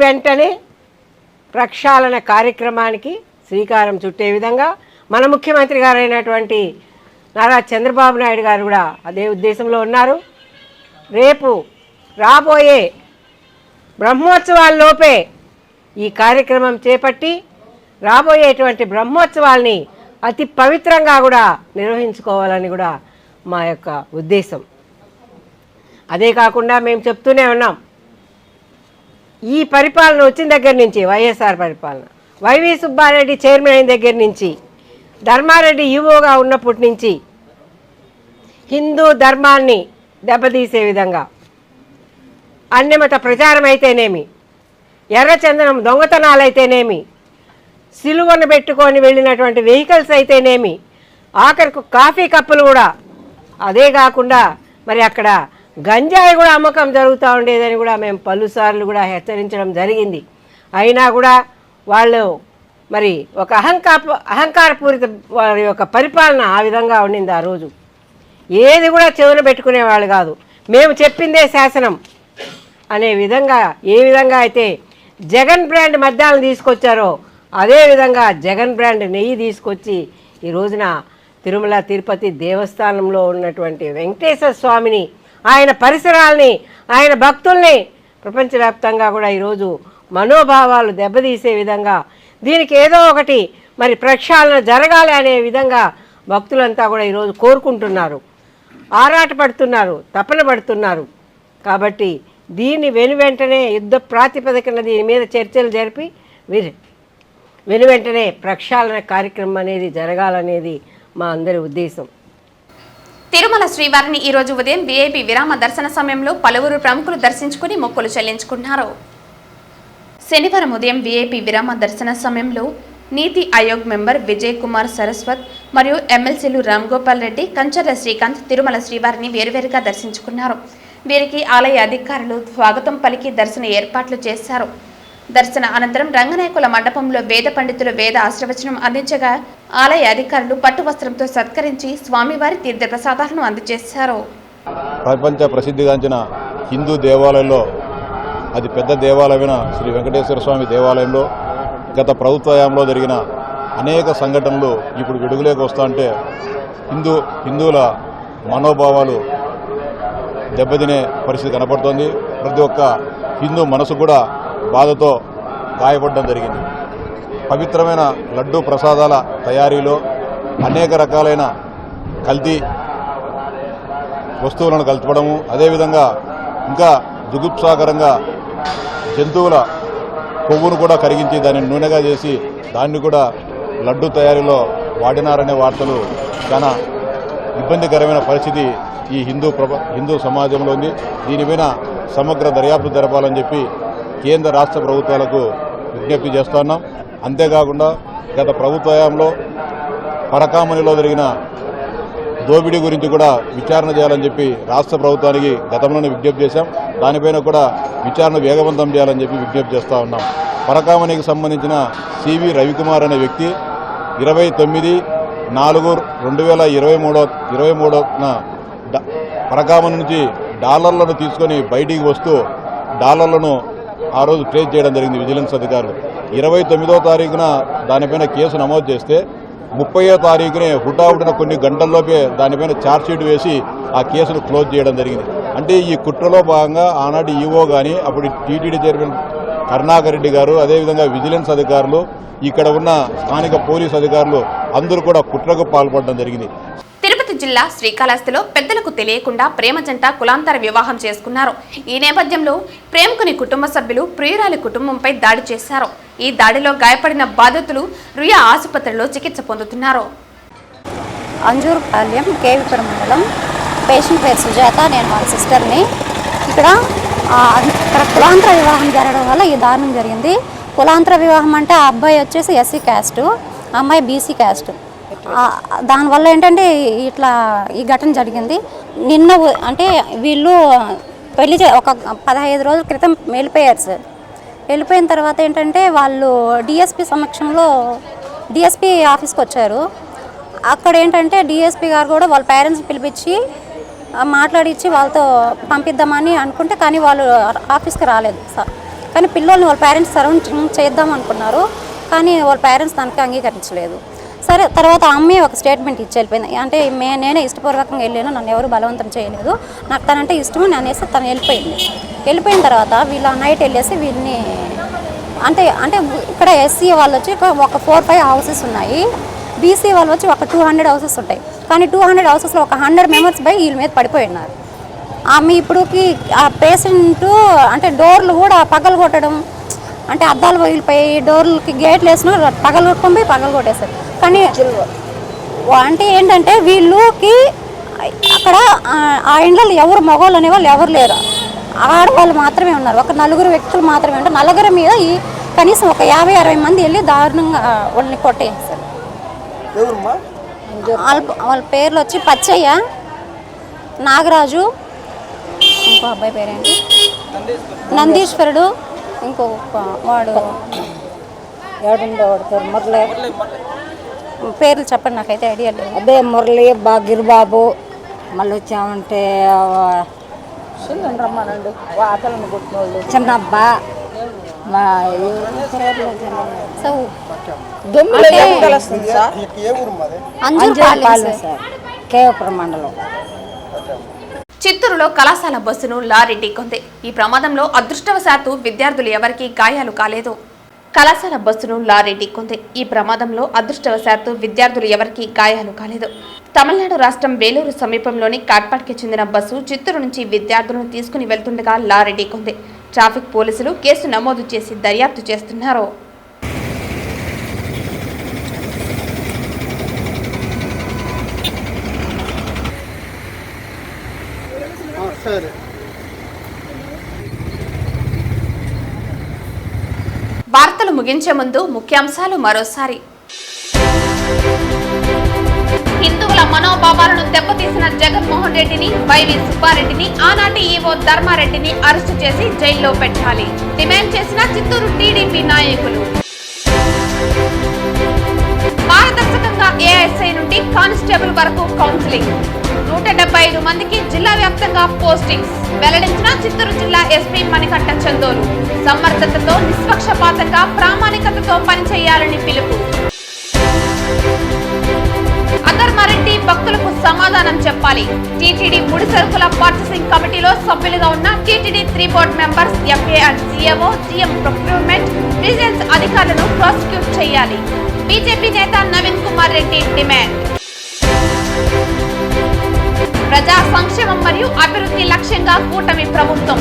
వెంటనే ప్రక్షాళన కార్యక్రమానికి శ్రీకారం చుట్టే విధంగా మన ముఖ్యమంత్రి గారైనటువంటి నారా చంద్రబాబు నాయుడు గారు కూడా అదే ఉద్దేశంలో ఉన్నారు. రేపు రాబోయే బ్రహ్మోత్సవాల్లోపే ఈ కార్యక్రమం చేపట్టి రాబోయేటువంటి బ్రహ్మోత్సవాల్ని అతి పవిత్రంగా కూడా నిర్వహించుకోవాలని కూడా మా యొక్క ఉద్దేశం. అదే కాకుండా మేము చెప్తూనే ఉన్నాం, ఈ పరిపాలన వచ్చిన దగ్గర నుంచి వైఎస్ఆర్ పరిపాలన వైవి సుబ్బారెడ్డి చైర్మన్ అయిన దగ్గర నుంచి ధర్మారెడ్డి ఈవోగా ఉన్నప్పటి నుంచి హిందూ ధర్మాన్ని దెబ్బతీసే విధంగా అన్యమత ప్రచారం అయితేనేమి, ఎర్రచందనం దొంగతనాలైతేనేమి, సిలువను పెట్టుకొని వెళ్ళినటువంటి వెహికల్స్ అయితేనేమి, ఆఖరికి కాఫీ కప్పులు కూడా, అదే కాకుండా మరి అక్కడ గంజాయి కూడా అమ్మకం జరుగుతూ ఉండేదని కూడా మేము పలుసార్లు కూడా హెచ్చరించడం జరిగింది. అయినా కూడా వాళ్ళు మరి ఒక అహంకారపూరిత వారి యొక్క పరిపాలన ఆ విధంగా ఉండింది. ఆ రోజు ఏది కూడా చెవున పెట్టుకునేవాళ్ళు కాదు. మేము చెప్పిందే శాసనం అనే విధంగా ఏ విధంగా అయితే జగన్ బ్రాండ్ మద్యాలను తీసుకొచ్చారో అదేవిధంగా జగన్ బ్రాండ్ నెయ్యి తీసుకొచ్చి ఈ రోజున తిరుమల తిరుపతి దేవస్థానంలో ఉన్నటువంటి వెంకటేశ్వర స్వామిని, ఆయన పరిసరాల్ని, ఆయన భక్తుల్ని ప్రపంచవ్యాప్తంగా కూడా ఈరోజు మనోభావాలు దెబ్బతీసే విధంగా దీనికి ఏదో ఒకటి మరి ప్రక్షాళన జరగాలి అనే విధంగా భక్తులంతా కూడా ఈరోజు కోరుకుంటున్నారు, ఆరాటపడుతున్నారు, తపన పడుతున్నారు. కాబట్టి దీన్ని వెనువెంటనే యుద్ధ ప్రాతిపదికన దీని మీద చర్చలు జరిపి వెనువెంటనే ప్రక్షాళన కార్యక్రమం అనేది జరగాలనేది మా అందరి ఉద్దేశం. తిరుమల శ్రీవారిని ఈ రోజు ఉదయం వీఐపీ విరామ దర్శన సమయంలో పలువురు ప్రముఖులు దర్శించుకుని మొక్కులు చెల్లించుకున్నారు. శనివారం ఉదయం వీఐపీ విరామ దర్శన సమయంలో నీతి ఆయోగ్ మెంబర్ విజయ్ కుమార్ సరస్వత్ మరియు ఎమ్మెల్సీలు రామ్ గోపాల్ రెడ్డి, కంచర్ల శ్రీకాంత్ తిరుమల శ్రీవారిని వేరువేరుగా దర్శించుకున్నారు. వీరికి ఆలయ అధికారులు స్వాగతం పలికి దర్శన ఏర్పాట్లు చేశారు. దర్శన అనంతరం రంగనాయకుల మండపంలో వేద పండితులు వేద ఆశీర్వచనం అందించగా ఆలయ అధికారులు పట్టు వస్త్రంతో సత్కరించి స్వామివారి తీర్థ ప్రసాదాలను అందజేశారు. ప్రపంచ ప్రసిద్ధిగాంచిన హిందూ దేవాలయంలో అతి పెద్ద దేవాలయమైన శ్రీ వెంకటేశ్వర స్వామి దేవాలయంలో గత ప్రభుత్వయంలో జరిగిన అనేక సంఘటనలు ఇప్పుడు వెలుగులోకి వస్తుంటే హిందువుల మనోభావాలు దెబ్బతినే పరిస్థితి కనపడుతోంది. ప్రతి ఒక్క హిందూ మనసు కూడా బాధతో గాయపడడం జరిగింది. పవిత్రమైన లడ్డూ ప్రసాదాల తయారీలో అనేక రకాలైన కల్తీ వస్తువులను కలపడము, అదేవిధంగా ఇంకా జుగుప్సాకరంగా జంతువుల కొవ్వును కూడా కరిగించి దాన్ని నూనెగా చేసి దాన్ని కూడా లడ్డూ తయారీలో వాడినారనే వార్తలు చాలా ఇబ్బందికరమైన పరిస్థితి ఈ హిందూ సమాజంలో ఉంది. దీనిపైన సమగ్ర దర్యాప్తు జరపాలని చెప్పి కేంద్ర రాష్ట్ర ప్రభుత్వాలకు విజ్ఞప్తి చేస్తున్నాం. అంతేకాకుండా గత ప్రభుత్వంలో పరకామణిలో జరిగిన దోపిడీ గురించి కూడా విచారణ చేయాలని చెప్పి రాష్ట్ర ప్రభుత్వానికి గతంలోనే విజ్ఞప్తి చేశాం. దానిపైన కూడా విచారణ వేగవంతం చేయాలని చెప్పి విజ్ఞప్తి చేస్తూ ఉన్నాం. పరకామణికి సంబంధించిన సివి రవికుమార్ అనే వ్యక్తి 29/4/2023న పరకామణి నుంచి డాలర్లను తీసుకొని బయటికి వస్తూ డాలర్లను ఆ రోజు ట్రేస్ చేయడం జరిగింది విజిలెన్స్ అధికారులు. 29వ తారీఖున దానిపైన కేసు నమోదు చేస్తే 30వ తారీఖునే హుటాహుటిన కొన్ని గంటల్లోపే దానిపైన ఛార్జ్షీట్ వేసి ఆ కేసును క్లోజ్ చేయడం జరిగింది. అంటే ఈ కుట్రలో భాగంగా ఆనాటి ఈవో కానీ అప్పుడు టీటీడీ చైర్మన్ కరుణాకర్ రెడ్డి గారు, అదేవిధంగా విజిలెన్స్ అధికారులు, ఇక్కడ ఉన్న స్థానిక పోలీసు అధికారులు అందరూ కూడా కుట్రకు పాల్పడడం జరిగింది. తిరుపతి జిల్లా శ్రీకాళహస్తిలో పెద్దలకు తెలియకుండా ప్రేమ జంట కులాంతర వివాహం చేసుకున్నారు. ఈ నేపథ్యంలో ప్రేమికుని కుటుంబ సభ్యులు ప్రియురాలి కుటుంబంపై దాడి చేశారు. ఈ దాడిలో గాయపడిన బాధితులు రుయా ఆసుపత్రిలో చికిత్స పొందుతున్నారు. అంజూర్పాలెం కేవీపురం మండలం. పేషెంట్ పేరు సుజాత, నేను వాళ్ళ సిస్టర్ని. ఇక్కడ కులాంతర వివాహం జరగడం వల్ల ఈ దారుణం జరిగింది. కులాంతర వివాహం అంటే ఆ అబ్బాయి వచ్చేసి ఎస్సీ క్యాస్టు, అమ్మాయి బీసీ క్యాస్టు. దానివల్ల ఏంటంటే ఇట్లా ఈ ఘటన జరిగింది. నిన్న అంటే వీళ్ళు పెళ్లి ఒక 15 రోజుల క్రితం వెళ్ళిపోయారు సార్. వెళ్ళిపోయిన తర్వాత ఏంటంటే వాళ్ళు డిఎస్పీ సమక్షంలో డిఎస్పీ ఆఫీస్కి వచ్చారు. అక్కడ ఏంటంటే డిఎస్పీ గారు కూడా వాళ్ళ పేరెంట్స్ పిలిపించి మాట్లాడించి వాళ్ళతో పంపిద్దామని అనుకుంటే కానీ వాళ్ళు ఆఫీస్కి రాలేదు సార్. కానీ పిల్లల్ని వాళ్ళ పేరెంట్స్ సరౌండ్ చేద్దాం అనుకున్నారు, కానీ వాళ్ళ పేరెంట్స్ దానికి అంగీకరించలేదు. సరే, తర్వాత అమ్మాయి ఒక స్టేట్మెంట్ ఇచ్చి వెళ్ళిపోయింది. అంటే నేనే ఇష్టపూర్వకంగా వెళ్ళాను, నన్ను ఎవరు బలవంతం చేయలేదు, నాకు తనంటే ఇష్టమని అనేసి తను వెళ్ళిపోయింది. వెళ్ళిపోయిన తర్వాత వీళ్ళు నైట్ వెళ్ళేసి వీళ్ళని అంటే ఇక్కడ ఎస్సీ వాళ్ళు వచ్చి ఒక 4-5 హౌసెస్ ఉన్నాయి, బీసీ వాళ్ళు వచ్చి ఒక 200 హౌసెస్ ఉంటాయి. కానీ 200 హౌసెస్లో ఒక 100 మెంబర్స్ వీళ్ళ మీద పడిపోయి ఉన్నారు. ఆమె ఇప్పుడుకి ఆ పేషెంట్ అంటే డోర్లు కూడా పగలు కొట్టడం, అంటే అద్దాలు పగిలిపోయి డోర్లకి గేట్లు వేసిన పగలు కొట్టుకొని పగలు కొట్టేశారు. కానీ అంటే ఏంటంటే వీళ్ళకి అక్కడ ఆ ఇండ్లలో ఎవరు మగవాళ్ళు అనేవాళ్ళు ఎవరు లేరు, ఆడవాళ్ళు మాత్రమే ఉన్నారు. ఒక 4 వ్యక్తులు మాత్రమే ఉంటారు. 4 మీద కనీసం ఒక 50-60 మంది వెళ్ళి దారుణంగా వాళ్ళని కొట్టేస్తారు. వాళ్ళ పేర్లు వచ్చి పచ్చయ్య, నాగరాజు, ఇంకో అబ్బాయి పేరేంటి నందీశ్వరుడు, ఇంకొక వాడు ఎవడుండో వాడు పేరు మురళి. పేర్లు చెప్పండి, నాకైతే ఐడియా లేదు. అదే మురళి, గిరిబాబు, మళ్ళీ వచ్చామంటే చిన్నబ్బా, కేవపురం మండలం. చిత్తూరులో కళాశాల బస్సును లారీ ఢీకొంది. ఈ ప్రమాదంలో అదృష్టవశాత్తు విద్యార్థులు ఎవరికీ గాయాలు కాలేదు. కళాశాల బస్సును లారీ ఢీకొంది. ఈ ప్రమాదంలో అదృష్టవశాత్తు విద్యార్థులు ఎవరికీ గాయాలు కాలేదు. తమిళనాడు రాష్ట్రం వేలూరు సమీపంలోని కాట్పాడ్కి చెందిన బస్సు చిత్తూరు నుంచి విద్యార్థులను తీసుకుని వెళ్తుండగా లారీ ఢీకొంది. ట్రాఫిక్ పోలీసులు కేసు నమోదు చేసి దర్యాప్తు చేస్తున్నారు. వార్తలు ముగించే ముందు ముఖ్యాంశాలు మరోసారి. హిందువుల మనోభావాలను దెబ్బతీసిన జగన్మోహన్ రెడ్డిని, వైవి సుబ్బారెడ్డిని, ఆనాటి ఈవో ధర్మారెడ్డిని అరెస్టు చేసి జైల్లో పెట్టాలి డిమాండ్ చేసిన చిత్తూరు టీడీపీ నాయకులు. పారదర్శకంగా ఏఎస్ఐ నుండి కానిస్టేబుల్ వరకు కౌన్సిలింగ్. 175 మందికి జిల్లా వ్యాప్తంగా పోస్టింగ్స్ వెల్లడించిన చిత్తూరు జిల్లా ఎస్పీ మణికంఠ చందోలు. సమర్థతతో, నిష్పక్షపాతంగా, ప్రామాణికతతో పనిచేయాలని పిలుపు. అధర్మారెడ్డి భక్తులకు సమాధానం చెప్పాలి. టీటీడీ ముడి సరుకుల పర్చేసింగ్ కమిటీలో సభ్యులుగా ఉన్న TTD 3 board members, MA and CMO, GM procurement, vigilance అధికారులను ప్రాసిక్యూట్ చేయాలి. బీజేపీ నేత నవీన్ కుమార్ రెడ్డి డిమాండ్. ప్రజా సంక్షేమం మరియు అభివృద్ధి లక్ష్యంగా కూటమి ప్రభుత్వం.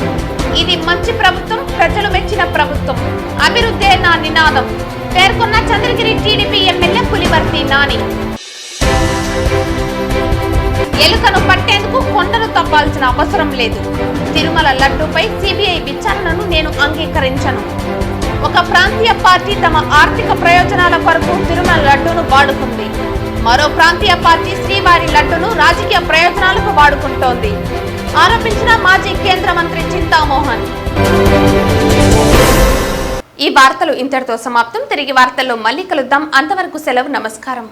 ఇది మంచి ప్రభుత్వం, ప్రజలు మెచ్చిన ప్రభుత్వం. అభివృద్ధే నా నినాదం పేర్కొన్న చంద్రగిరి టీడీపీ ఎమ్మెల్యే పులివర్తి నాని. ఎలుకను పట్టేందుకు కొండను తవ్వాల్సిన అవసరం లేదు. తిరుమల లడ్డూపై సిబిఐ విచారణను నేను అంగీకరించను. ఒక ప్రాంతీయ పార్టీ తమ ఆర్థిక ప్రయోజనాల కొరకు తిరుమల లడ్డూను వాడుకుంది. మరో ప్రాంతీయ పార్టీ శ్రీవారి లడ్డూను రాజకీయ ప్రయోజనాలకు వాడుకుంటోంది ఆరోపించిన మాజీ కేంద్ర మంత్రి చింతామోహన్. ఈ వార్తలు ఇంతటితో సమాప్తం. తిరిగి వార్తల్లో మళ్ళీ కలుద్దాం. అంతవరకు సెలవు. నమస్కారం.